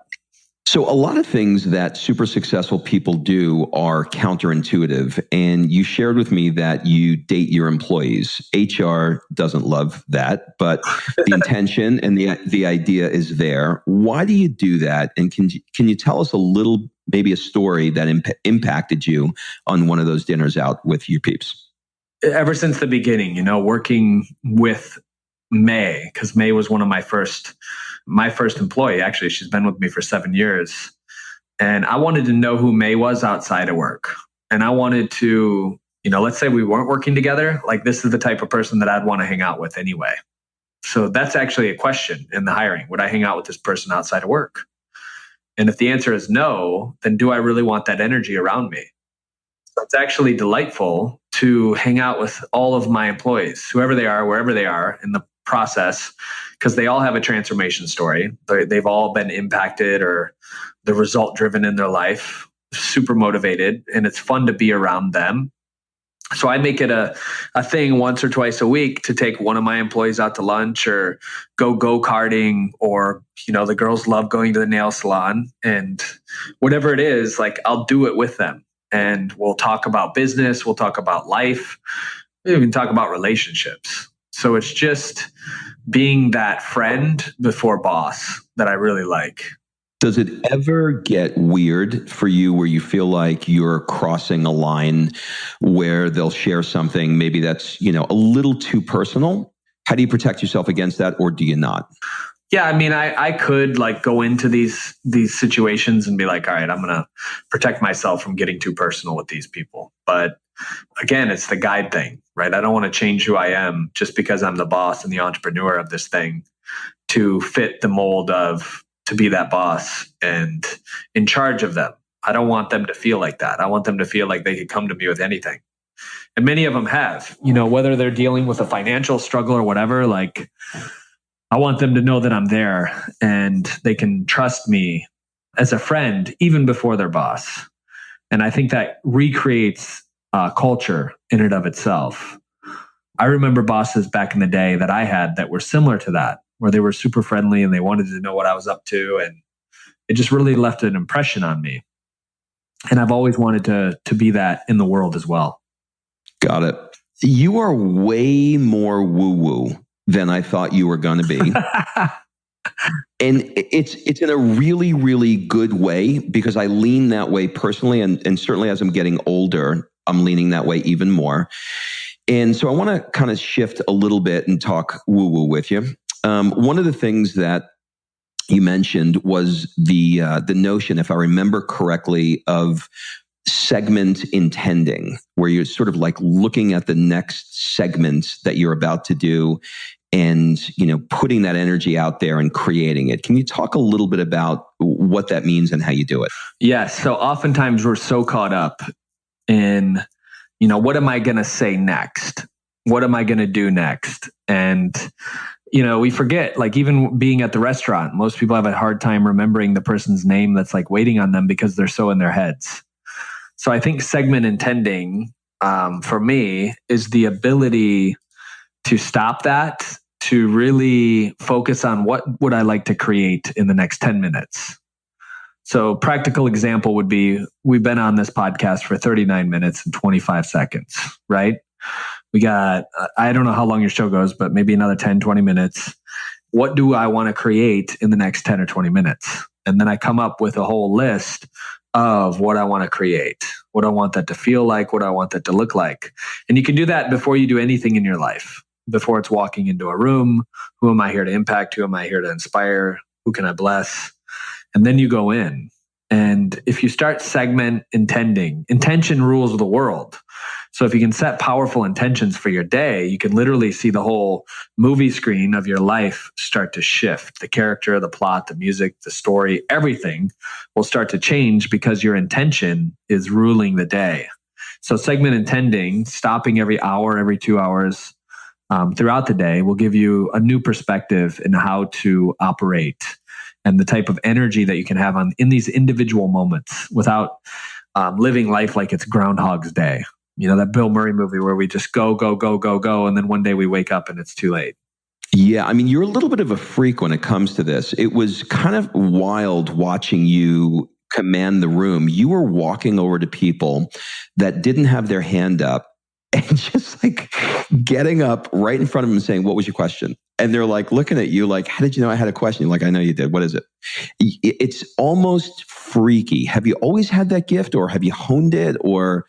So a lot of things that super successful people do are counterintuitive. And you shared with me that you date your employees. HR doesn't love that, but the intention and the idea is there. Why do you do that? And can you tell us a little, maybe a story that impacted you on one of those dinners out with your peeps? Ever since the beginning, working with May, because May was one of my first employee. Actually, she's been with me for 7 years. And I wanted to know who May was outside of work. And I wanted to, let's say we weren't working together, like this is the type of person that I'd want to hang out with anyway. So that's actually a question in the hiring. Would I hang out with this person outside of work? And if the answer is no, then do I really want that energy around me? So it's actually delightful to hang out with all of my employees, whoever they are, wherever they are in the process, because they all have a transformation story. They've all been impacted or the result driven in their life, super motivated, and it's fun to be around them. So I make it a thing once or twice a week to take one of my employees out to lunch or go-karting, or, the girls love going to the nail salon, and whatever it is, like I'll do it with them. And we'll talk about business, we'll talk about life, we can talk about relationships. So it's just being that friend before boss that I really like. Does it ever get weird for you where you feel like you're crossing a line where they'll share something maybe that's, a little too personal? How do you protect yourself against that, or do you not? Yeah, I mean, I could go into these situations and be like, all right, I'm going to protect myself from getting too personal with these people. But again, it's the guide thing, right? I don't want to change who I am just because I'm the boss and the entrepreneur of this thing to fit the mold of to be that boss and in charge of them. I don't want them to feel like that. I want them to feel like they could come to me with anything. And many of them have, whether they're dealing with a financial struggle or whatever, like I want them to know that I'm there and they can trust me as a friend even before their boss. And I think that recreates culture in and of itself. I remember bosses back in the day that I had that were similar to that, where they were super friendly and they wanted to know what I was up to. And it just really left an impression on me. And I've always wanted to be that in the world as well. Got it. You are way more woo-woo than I thought you were going to be. And it's in a really, really good way, because I lean that way personally. And certainly as I'm getting older, I'm leaning that way even more. And so I want to kind of shift a little bit and talk woo-woo with you. One of the things that you mentioned was the notion, if I remember correctly, of segment intending, where you're sort of like looking at the next segment that you're about to do and, putting that energy out there and creating it. Can you talk a little bit about what that means and how you do it? Yes. So oftentimes we're so caught up in, what am I going to say next? What am I going to do next? And, we forget, like even being at the restaurant, most people have a hard time remembering the person's name that's like waiting on them because they're so in their heads. So I think segment intending for me is the ability to stop that, to really focus on what would I like to create in the next 10 minutes. So practical example would be, we've been on this podcast for 39 minutes and 25 seconds, right? We got, I don't know how long your show goes, but maybe another 10, 20 minutes. What do I want to create in the next 10 or 20 minutes? And then I come up with a whole list of what I want to create, what I want that to feel like, what I want that to look like. And you can do that before you do anything in your life, before it's walking into a room. Who am I here to impact? Who am I here to inspire? Who can I bless? And then you go in. And if you start segment intending, intention rules the world. So if you can set powerful intentions for your day, you can literally see the whole movie screen of your life start to shift. The character, the plot, the music, the story, everything will start to change because your intention is ruling the day. So segment intending, stopping every hour, every 2 hours throughout the day will give you a new perspective in how to operate and the type of energy that you can have in these individual moments without living life like it's Groundhog's Day. You know, that Bill Murray movie where we just go, go, go, go, go. And then one day we wake up and it's too late. Yeah. I mean, you're a little bit of a freak when it comes to this. It was kind of wild watching you command the room. You were walking over to people that didn't have their hand up and just like getting up right in front of them and saying, "What was your question?" And they're like looking at you like, "How did you know I had a question?" You're like, "I know you did. What is it?" It's almost freaky. Have you always had that gift, or have you honed it, or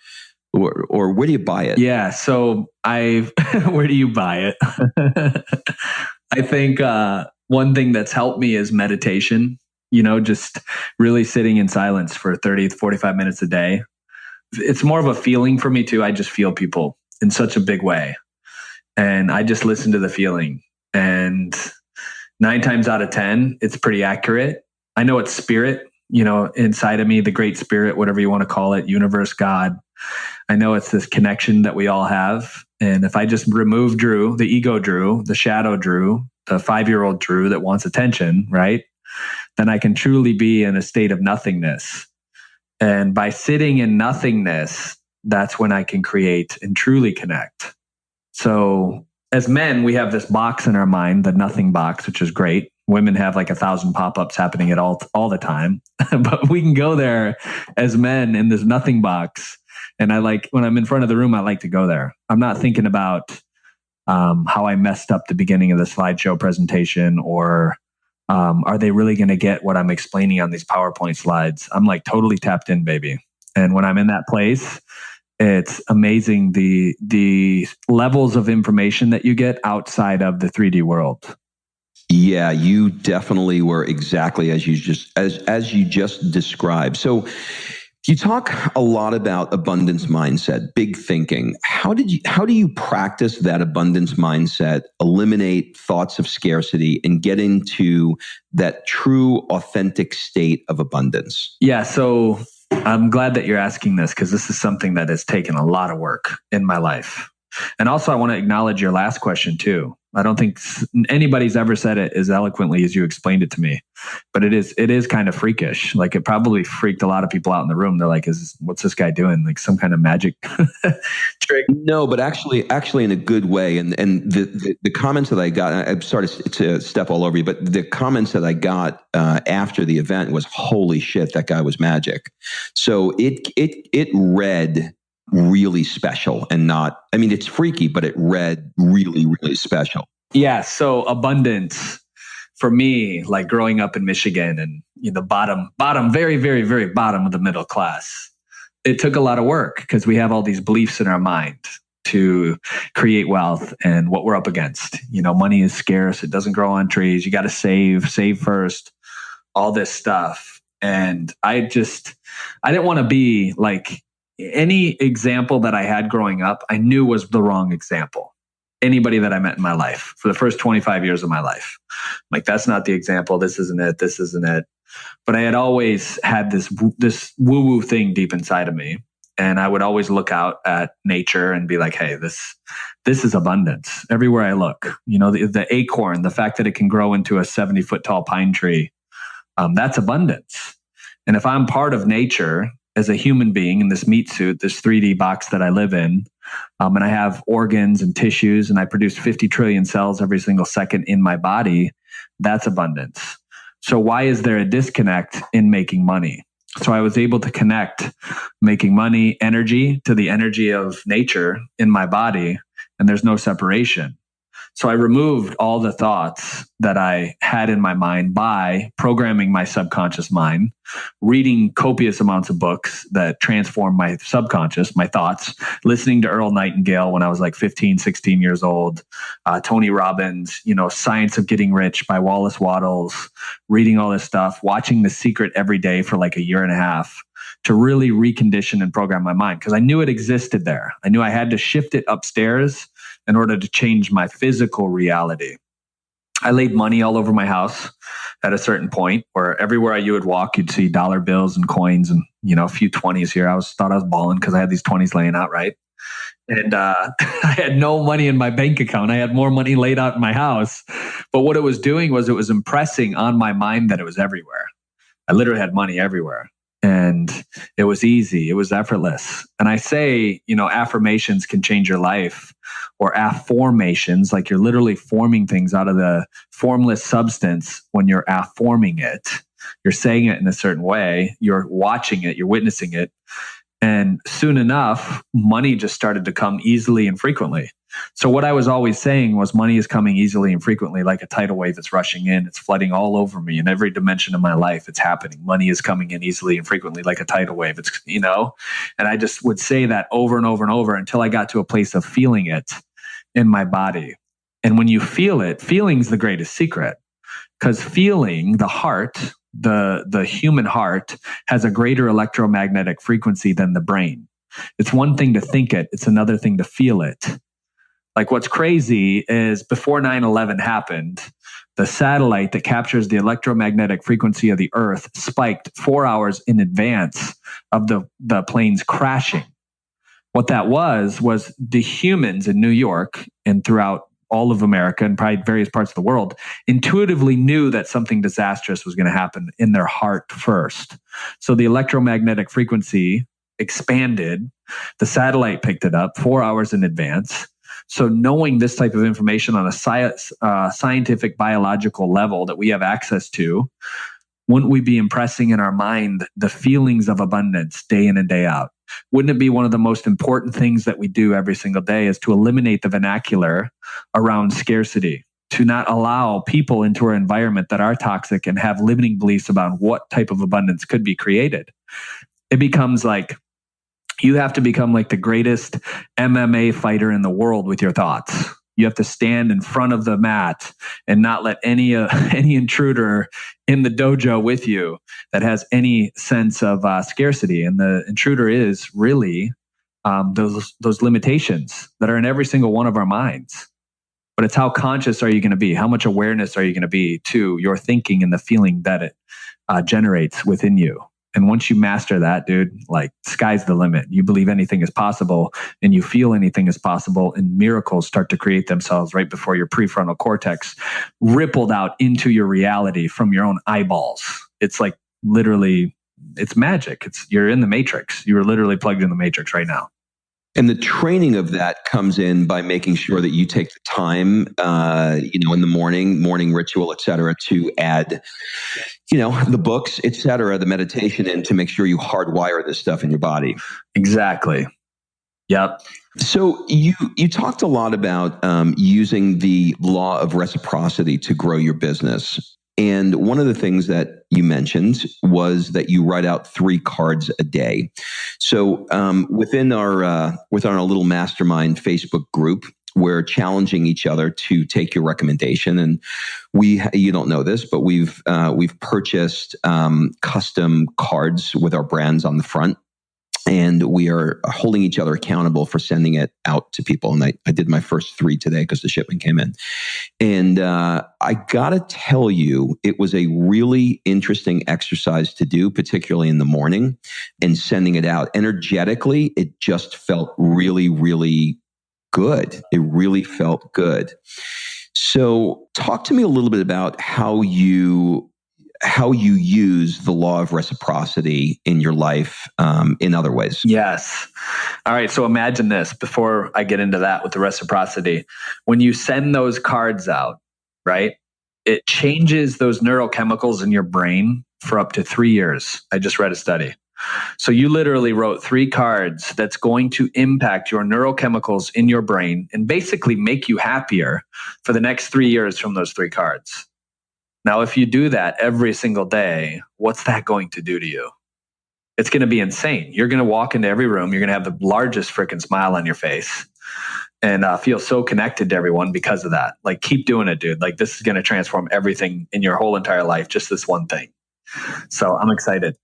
where do you buy it? Yeah. So where do you buy it? I think one thing that's helped me is meditation, you know, just really sitting in silence for 30 to 45 minutes a day. It's more of a feeling for me too. I just feel people in such a big way. And I just listen to the feeling. And 9 times out of 10, it's pretty accurate. I know it's spirit, you know, inside of me, the great spirit, whatever you want to call it, universe, God. I know it's this connection that we all have. And if I just remove Drew, the ego Drew, the shadow Drew, the 5-year-old Drew that wants attention, right? Then I can truly be in a state of nothingness. And by sitting in nothingness, that's when I can create and truly connect. So as men, we have this box in our mind, the nothing box, which is great. Women have like 1,000 pop-ups happening at all the time. But we can go there as men in this nothing box. And I like, when I'm in front of the room, I like to go there. I'm not thinking about how I messed up the beginning of the slideshow presentation, or are they really going to get what I'm explaining on these PowerPoint slides? I'm like totally tapped in, baby. And when I'm in that place, it's amazing the levels of information that you get outside of the 3D world. Yeah, you definitely were exactly as you just described. So you talk a lot about abundance mindset, big thinking. How do you practice that abundance mindset, eliminate thoughts of scarcity, and get into that true, authentic state of abundance? Yeah, so I'm glad that you're asking this, because this is something that has taken a lot of work in my life. And also, I want to acknowledge your last question too. I don't think anybody's ever said it as eloquently as you explained it to me, but it is kind of freakish. Like, it probably freaked a lot of people out in the room. They're like, what's this guy doing? Like some kind of magic trick? No, but actually in a good way. And the comments that I got, I'm sorry to step all over you, but the comments that I got after the event was, "Holy shit, that guy was magic." So it read really special, and not, I mean, it's freaky, but it read really, really special. Yeah. So abundance for me, like growing up in Michigan and, you know, bottom, very, very, very bottom of the middle class, it took a lot of work because we have all these beliefs in our mind to create wealth and what we're up against. You know, money is scarce. It doesn't grow on trees. You got to save first, all this stuff. And I didn't want to be like, any example that I had growing up, I knew was the wrong example. Anybody that I met in my life for the first 25 years of my life, like, that's not the example. This isn't it. This isn't it. But I had always had this woo-woo thing deep inside of me. And I would always look out at nature and be like, hey, this is abundance. Everywhere I look, you know, the acorn, the fact that it can grow into a 70-foot tall pine tree, that's abundance. And if I'm part of nature, as a human being in this meat suit, this 3D box that I live in, and I have organs and tissues, and I produce 50 trillion cells every single second in my body, that's abundance. So why is there a disconnect in making money? So I was able to connect making money, energy, to the energy of nature in my body. and there's no separation. So I removed all the thoughts that I had in my mind by programming my subconscious mind, reading copious amounts of books that transform my subconscious, my thoughts, listening to Earl Nightingale when I was like 15, 16 years old, Tony Robbins, Science of Getting Rich by Wallace Wattles, reading all this stuff, watching The Secret every day for like a year and a half to really recondition and program my mind because I knew it existed there. I knew I had to shift it upstairs in order to change my physical reality. I laid money all over my house at a certain point where everywhere you would walk, you'd see dollar bills and coins and, a few 20s here. Thought I was balling because I had these 20s laying out, right? And I had no money in my bank account. I had more money laid out in my house. But what it was doing was it was impressing on my mind that it was everywhere. I literally had money everywhere. And it was easy. It was effortless. And I say, affirmations can change your life, or afformations, like you're literally forming things out of the formless substance when you're afforming it. You're saying it in a certain way. You're watching it. You're witnessing it. And soon enough, money just started to come easily and frequently. So what I was always saying was money is coming easily and frequently like a tidal wave that's rushing in. It's flooding all over me in every dimension of my life. It's happening. Money is coming in easily and frequently like a tidal wave. It's, and I just would say that over and over and over until I got to a place of feeling it in my body. And when you feel it, feeling's the greatest secret, because feeling, the heart, the human heart has a greater electromagnetic frequency than the brain. It's one thing to think it. It's another thing to feel it. Like what's crazy is before 9/11 happened, the satellite that captures the electromagnetic frequency of the earth spiked 4 hours in advance of the planes crashing. What that was the humans in New York and throughout all of America and probably various parts of the world intuitively knew that something disastrous was going to happen in their heart first. So the electromagnetic frequency expanded. The satellite picked it up 4 hours in advance. So knowing this type of information on a scientific biological level that we have access to, wouldn't we be impressing in our mind the feelings of abundance day in and day out? Wouldn't it be one of the most important things that we do every single day is to eliminate the vernacular around scarcity, to not allow people into our environment that are toxic and have limiting beliefs about what type of abundance could be created? It becomes like you have to become like the greatest MMA fighter in the world with your thoughts. You have to stand in front of the mat and not let any intruder in the dojo with you that has any sense of scarcity. And the intruder is really those limitations that are in every single one of our minds. But it's how conscious are you going to be? How much awareness are you going to be to your thinking and the feeling that it generates within you? And once you master that, dude, like sky's the limit. You believe anything is possible and you feel anything is possible, and miracles start to create themselves right before your prefrontal cortex rippled out into your reality from your own eyeballs. It's like literally, it's magic. You're in the matrix. You are literally plugged in the matrix right now. And the training of that comes in by making sure that you take the time, in the morning ritual, et cetera, to add, the books, et cetera, the meditation in to make sure you hardwire this stuff in your body. Exactly. Yep. So you talked a lot about using the law of reciprocity to grow your business. And one of the things that you mentioned was that you write out 3 cards a day. So within our little mastermind Facebook group, we're challenging each other to take your recommendation. And you don't know this, but we've purchased custom cards with our brands on the front. And we are holding each other accountable for sending it out to people. And I did my first 3 today because the shipment came in. And I got to tell you, it was a really interesting exercise to do, particularly in the morning and sending it out. Energetically, it just felt really, really good. It really felt good. So talk to me a little bit about how you use the law of reciprocity in your life in other ways. Yes. All right. So imagine this before I get into that with the reciprocity. When you send those cards out, right, it changes those neurochemicals in your brain for up to 3 years. I just read a study. So you literally wrote 3 cards that's going to impact your neurochemicals in your brain and basically make you happier for the next 3 years from those 3 cards. Now, if you do that every single day, what's that going to do to you? It's going to be insane. You're going to walk into every room. You're going to have the largest freaking smile on your face and feel so connected to everyone because of that. Like, keep doing it, dude. Like, this is going to transform everything in your whole entire life, just this one thing. So I'm excited.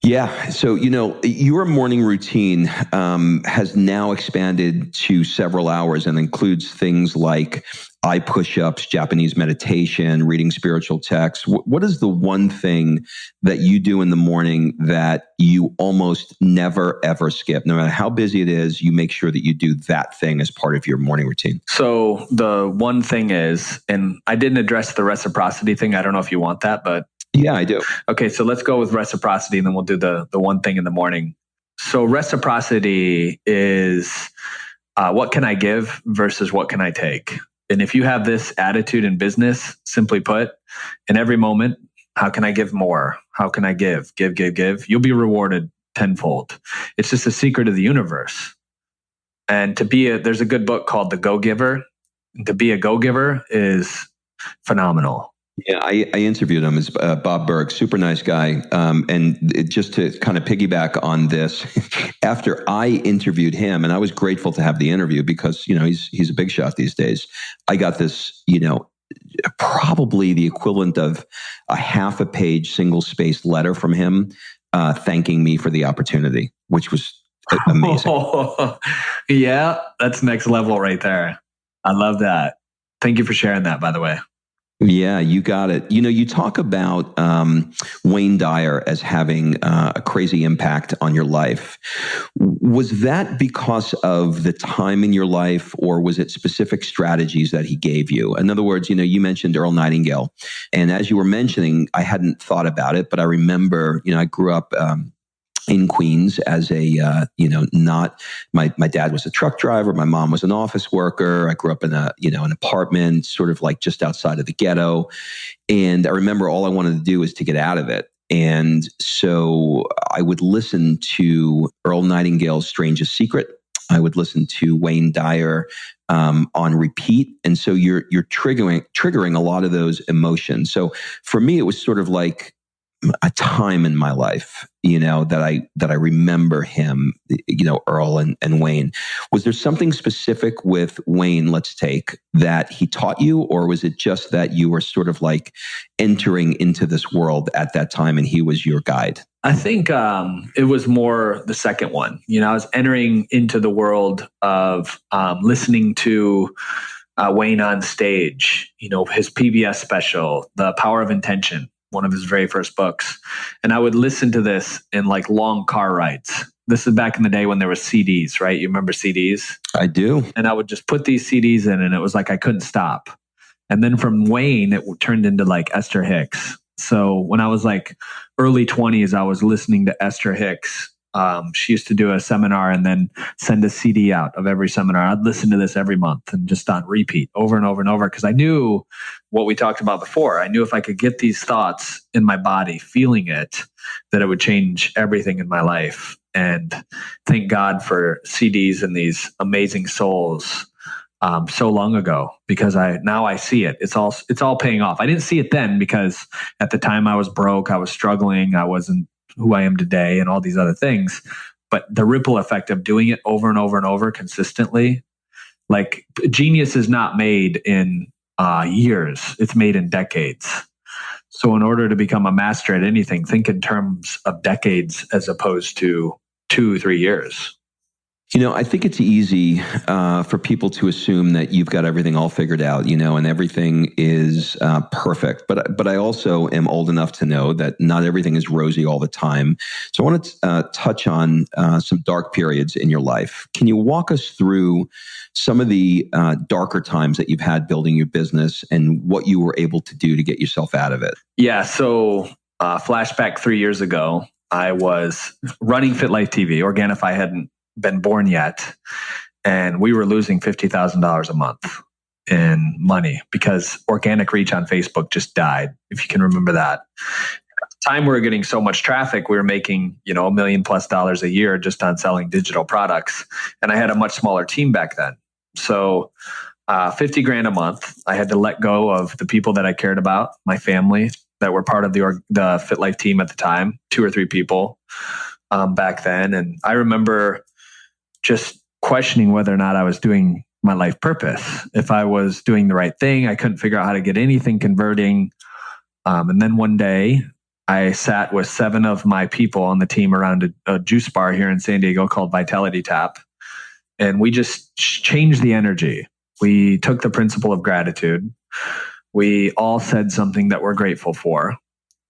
Yeah. So, your morning routine has now expanded to several hours and includes things like eye push-ups, Japanese meditation, reading spiritual texts. What is the one thing that you do in the morning that you almost never, ever skip? No matter how busy it is, you make sure that you do that thing as part of your morning routine. So the one thing is, and I didn't address the reciprocity thing. I don't know if you want that, but yeah, I do. Okay, so let's go with reciprocity and then we'll do the one thing in the morning. So reciprocity is what can I give versus what can I take? And if you have this attitude in business, simply put, in every moment, how can I give more? How can I give? Give. You'll be rewarded tenfold. It's just a secret of the universe. And there's a good book called The Go-Giver. To be a go-giver is phenomenal. Yeah, I interviewed him as Bob Berg, super nice guy. Just to kind of piggyback on this, after I interviewed him, and I was grateful to have the interview because, he's a big shot these days. I got this, probably the equivalent of a half a page single spaced letter from him thanking me for the opportunity, which was amazing. Yeah, that's next level right there. I love that. Thank you for sharing that, by the way. Yeah, you got it. You talk about Wayne Dyer as having a crazy impact on your life. Was that because of the time in your life, or was it specific strategies that he gave you? In other words, you mentioned Earl Nightingale. And as you were mentioning, I hadn't thought about it, but I remember, I grew up in Queens as a, not my dad was a truck driver. My mom was an office worker. I grew up in an apartment sort of like just outside of the ghetto. And I remember all I wanted to do was to get out of it. And so I would listen to Earl Nightingale's Strangest Secret. I would listen to Wayne Dyer on repeat. And so you're triggering a lot of those emotions. So for me, it was sort of like a time in my life, that I remember him, Earl and Wayne. Was there something specific with Wayne, let's take, that he taught you, or was it just that you were sort of like entering into this world at that time and he was your guide? I think it was more the second one. I was entering into the world of listening to Wayne on stage, his PBS special, The Power of Intention, one of his very first books. And I would listen to this in like long car rides. This is back in the day when there were CDs, right? You remember CDs? I do. And I would just put these CDs in and it was like I couldn't stop. And then from Wayne, it turned into like Esther Hicks. So when I was like early 20s, I was listening to Esther Hicks. She used to do a seminar and then send a CD out of every seminar. I'd listen to this every month and just on repeat over and over and over because I knew what we talked about before. I knew if I could get these thoughts in my body, feeling it, that it would change everything in my life. And thank God for CDs and these amazing souls so long ago, because now I see it. It's all paying off. I didn't see it then because at the time I was broke, I was struggling, I wasn't who I am today and all these other things. But the ripple effect of doing it over and over and over consistently, like genius is not made in years, it's made in decades. So in order to become a master at anything, think in terms of decades as opposed to 2-3 years. I think it's easy for people to assume that you've got everything all figured out, and everything is perfect. But I also am old enough to know that not everything is rosy all the time. So I want to touch on some dark periods in your life. Can you walk us through some of the darker times that you've had building your business and what you were able to do to get yourself out of it? Yeah. So flashback 3 years ago, I was running FitLifeTV. Organifi hadn't been born yet, and we were losing $50,000 a month in money because organic reach on Facebook just died, if you can remember that. time we were getting so much traffic, we were making, $1 million+ a year just on selling digital products. And I had a much smaller team back then. So $50,000 a month, I had to let go of the people that I cared about, my family that were part of the FitLife team at the time, 2 or 3 people back then. And I remember just questioning whether or not I was doing my life purpose, if I was doing the right thing. I couldn't figure out how to get anything converting. And then one day I sat with 7 of my people on the team around a juice bar here in San Diego called Vitality Tap. And we just changed the energy. We took the principle of gratitude. We all said something that we're grateful for.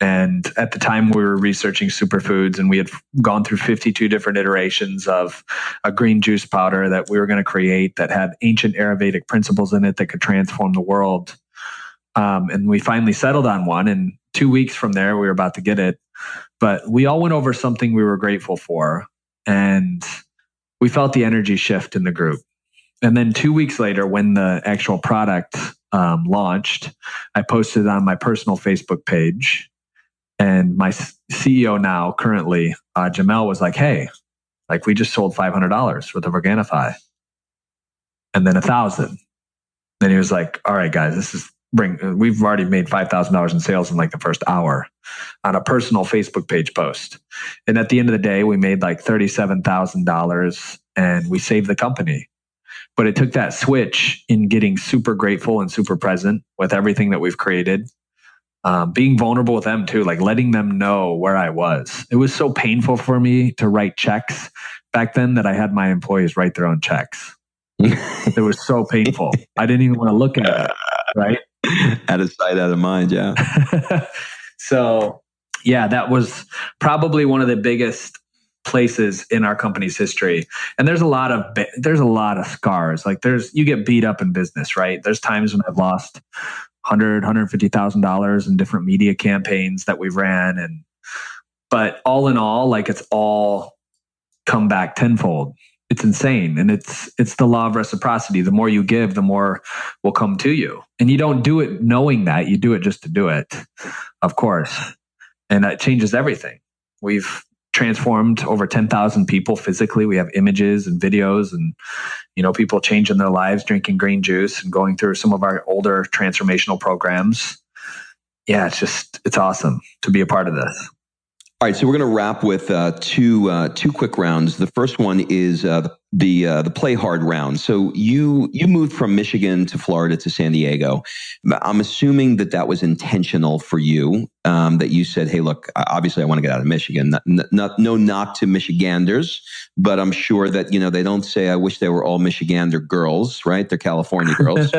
And at the time we were researching superfoods, and we had gone through 52 different iterations of a green juice powder that we were going to create that had ancient Ayurvedic principles in it that could transform the world. And we finally settled on one. And 2 weeks from there, we were about to get it. But we all went over something we were grateful for. And we felt the energy shift in the group. And then 2 weeks later, when the actual product launched, I posted on my personal Facebook page. And my CEO now, currently, Jamel, was like, hey, we just sold $500 worth of Organifi. And then 1,000. Then he was like, all right, guys, we've already made $5,000 in sales in the first hour on a personal Facebook page post. And at the end of the day, we made $37,000 and we saved the company. But it took that switch in getting super grateful and super present with everything that we've created. Being vulnerable with them too, letting them know where I was. It was so painful for me to write checks back then that I had my employees write their own checks. It was so painful. I didn't even want to look at it, right? Out of sight, out of mind, yeah. So, yeah, that was probably one of the biggest places in our company's history. And there's a lot of scars. You get beat up in business, right? There's times when I've lost $150,000 in different media campaigns that we've ran. But all in all, it's all come back tenfold. It's insane. And it's the law of reciprocity. The more you give, the more will come to you. And you don't do it knowing that. You do it just to do it, of course. And that changes everything. We've transformed over 10,000 people physically. We have images and videos and, people changing their lives, drinking green juice and going through some of our older transformational programs. Yeah, it's awesome to be a part of this. All right, so we're going to wrap with two quick rounds. The first one is the play hard round. So you moved from Michigan to Florida to San Diego. I'm assuming that was intentional for you. That you said, "Hey, look, obviously I want to get out of Michigan." No knock to Michiganders, but I'm sure that they don't say, "I wish they were all Michigander girls," right? They're California girls.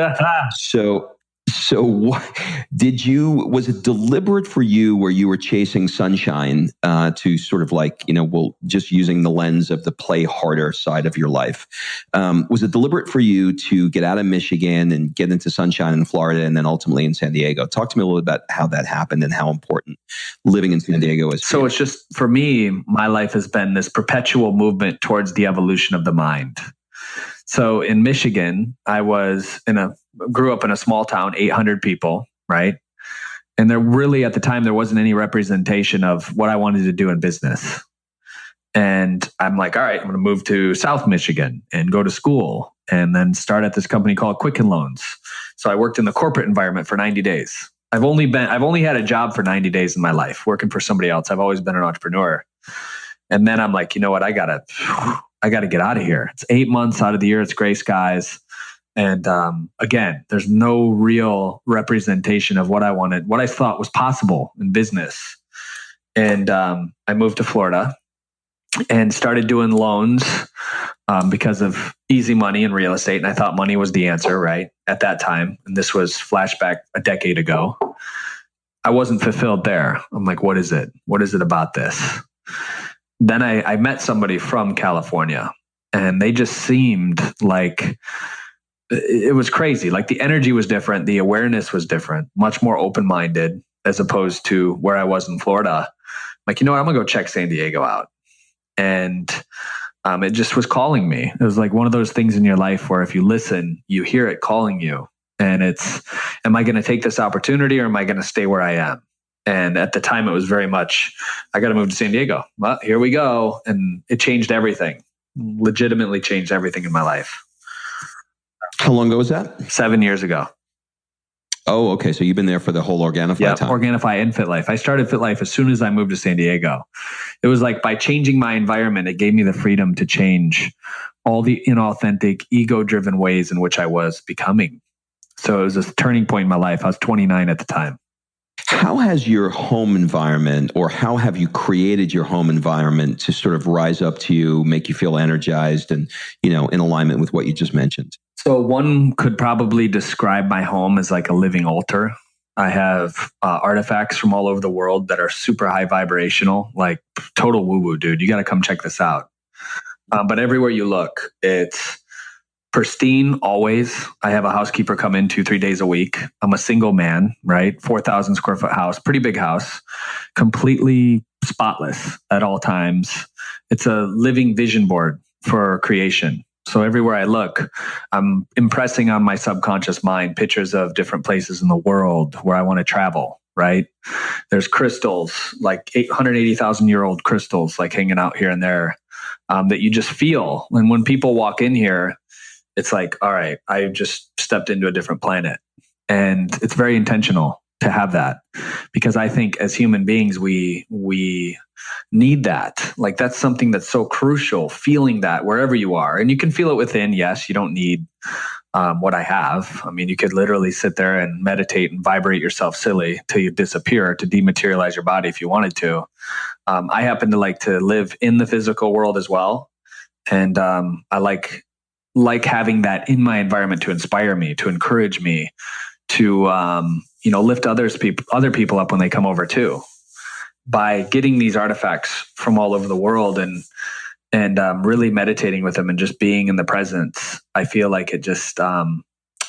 So was it deliberate for you where you were chasing sunshine to sort of just using the lens of the play harder side of your life? Was it deliberate for you to get out of Michigan and get into sunshine in Florida and then ultimately in San Diego? Talk to me a little bit about how that happened and how important living in San Diego is. So it's just, for me, my life has been this perpetual movement towards the evolution of the mind. So in Michigan, I grew up in a small town, 800 people, right? And there really, at the time, there wasn't any representation of what I wanted to do in business. And I'm like, all right, I'm going to move to South Michigan and go to school and then start at this company called Quicken Loans. So I worked in the corporate environment for 90 days. I've only had a job for 90 days in my life, working for somebody else. I've always been an entrepreneur. And then I'm like, you know what? I got to get out of here. It's 8 months out of the year. It's gray skies. And again, there's no real representation of what I wanted, what I thought was possible in business. And I moved to Florida and started doing loans because of easy money in real estate. And I thought money was the answer, right? At that time. And this was flashback a decade ago. I wasn't fulfilled there. I'm like, what is it? What is it about this? Then I met somebody from California, and they just seemed like it was crazy. Like the energy was different. The awareness was different, much more open-minded as opposed to where I was in Florida. Like, you know what? I'm going to go check San Diego out. And it just was calling me. It was like one of those things in your life where if you listen, you hear it calling you. And it's, am I going to take this opportunity or am I going to stay where I am? And at the time, it was very much, I got to move to San Diego. Well, here we go. And it changed everything, legitimately changed everything in my life. How long ago was that? 7 years ago. Oh, okay. So you've been there for the whole Organifi time. Organifi and FitLife. I started FitLife as soon as I moved to San Diego. It was like by changing my environment, it gave me the freedom to change all the inauthentic, ego-driven ways in which I was becoming. So it was a turning point in my life. I was 29 at the time. How has your home environment, or how have you created your home environment to sort of rise up to you, make you feel energized and, in alignment with what you just mentioned? So one could probably describe my home as like a living altar. I have artifacts from all over the world that are super high vibrational, like total woo-woo, dude. You got to come check this out. But everywhere you look, it's pristine always. I have a housekeeper come in 2-3 days a week. I'm a single man, right? 4,000 square foot house, pretty big house, completely spotless at all times. It's a living vision board for creation. So everywhere I look, I'm impressing on my subconscious mind pictures of different places in the world where I want to travel, right? There's crystals, like 180,000-year-old crystals, like hanging out here and there, that you just feel. And when people walk in here, it's like, all right, I just stepped into a different planet. And it's very intentional to have that, because I think as human beings, we need that. Like that's something that's so crucial, feeling that wherever you are. And you can feel it within. Yes, you don't need what I have. I mean, you could literally sit there and meditate and vibrate yourself silly till you disappear, to dematerialize your body if you wanted to. I happen to like to live in the physical world as well. And I like having that in my environment to inspire me, to encourage me, to lift other people up when they come over too. By getting these artifacts from all over the world and really meditating with them and just being in the presence, I feel like it just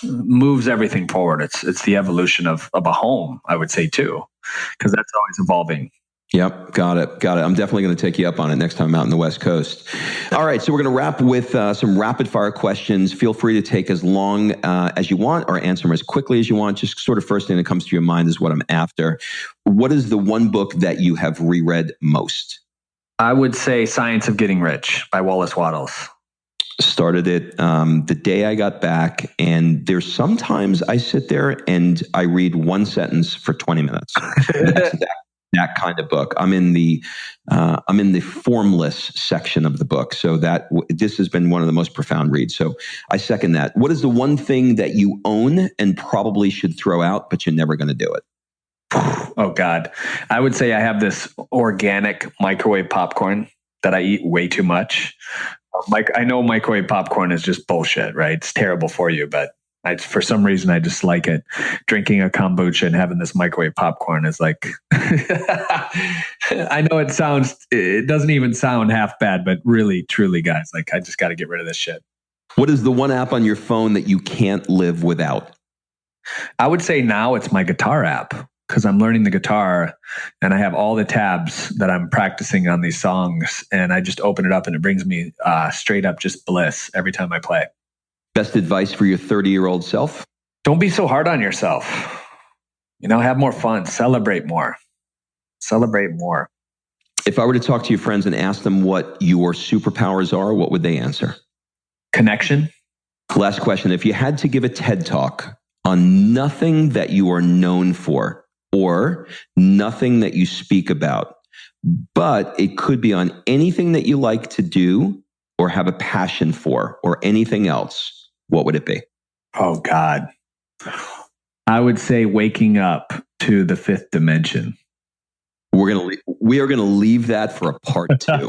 moves everything forward. It's the evolution of a home, I would say too, because that's always evolving. Yep. Got it. I'm definitely going to take you up on it next time I'm out in the West Coast. All right. So we're going to wrap with some rapid fire questions. Feel free to take as long as you want or answer them as quickly as you want. Just sort of first thing that comes to your mind is what I'm after. What is the one book that you have reread most? I would say Science of Getting Rich by Wallace Wattles. Started it the day I got back, and there's sometimes I sit there and I read one sentence for 20 minutes. That's that kind of book. I'm in the formless section of the book. So this has been one of the most profound reads. So I second that. What is the one thing that you own and probably should throw out, but you're never going to do it? Oh God. I would say I have this organic microwave popcorn that I eat way too much. I know microwave popcorn is just bullshit, right? It's terrible for you, but for some reason, I just like it. Drinking a kombucha and having this microwave popcorn is like, I know it doesn't even sound half bad, but really, truly, guys, like I just got to get rid of this shit. What is the one app on your phone that you can't live without? I would say now it's my guitar app, because I'm learning the guitar and I have all the tabs that I'm practicing on these songs. And I just open it up and it brings me straight up just bliss every time I play. Best advice for your 30-year-old self? Don't be so hard on yourself. Have more fun. Celebrate more. If I were to talk to your friends and ask them what your superpowers are, what would they answer? Connection. Last question. If you had to give a TED Talk on nothing that you are known for or nothing that you speak about, but it could be on anything that you like to do or have a passion for or anything else, what would it be? Oh, God. I would say waking up to the fifth dimension. We are going to leave that for a part 2. All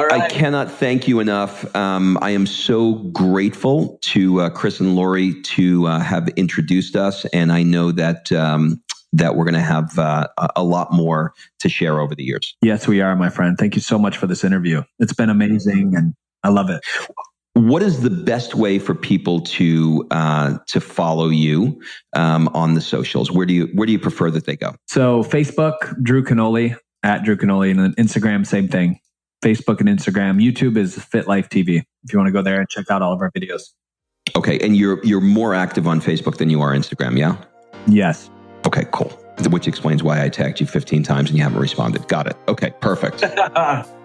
right. I cannot thank you enough. I am so grateful to Chris and Lori to have introduced us, and I know that we're going to have a lot more to share over the years. Yes, we are, my friend. Thank you so much for this interview. It's been amazing, and I love it. What is the best way for people to follow you on the socials? Where do you prefer that they go? So Facebook, Drew Canole, at Drew Canole, and then Instagram, same thing. Facebook and Instagram. YouTube is FitLifeTV. If you want to go there and check out all of our videos. Okay, and you're more active on Facebook than you are Instagram, yeah? Yes. Okay, cool. Which explains why I tagged you 15 times and you haven't responded. Got it. Okay, perfect.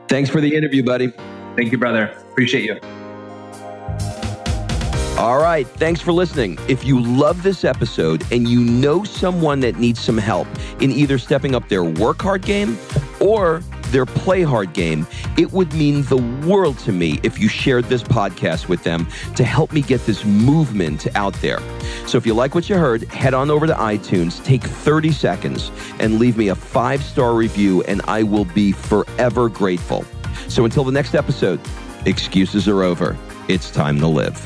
Thanks for the interview, buddy. Thank you, brother. Appreciate you. All right. Thanks for listening. If you love this episode and you know someone that needs some help in either stepping up their work hard game or their play hard game, it would mean the world to me if you shared this podcast with them to help me get this movement out there. So if you like what you heard, head on over to iTunes, take 30 seconds and leave me a 5-star review, and I will be forever grateful. So until the next episode, excuses are over. It's time to live.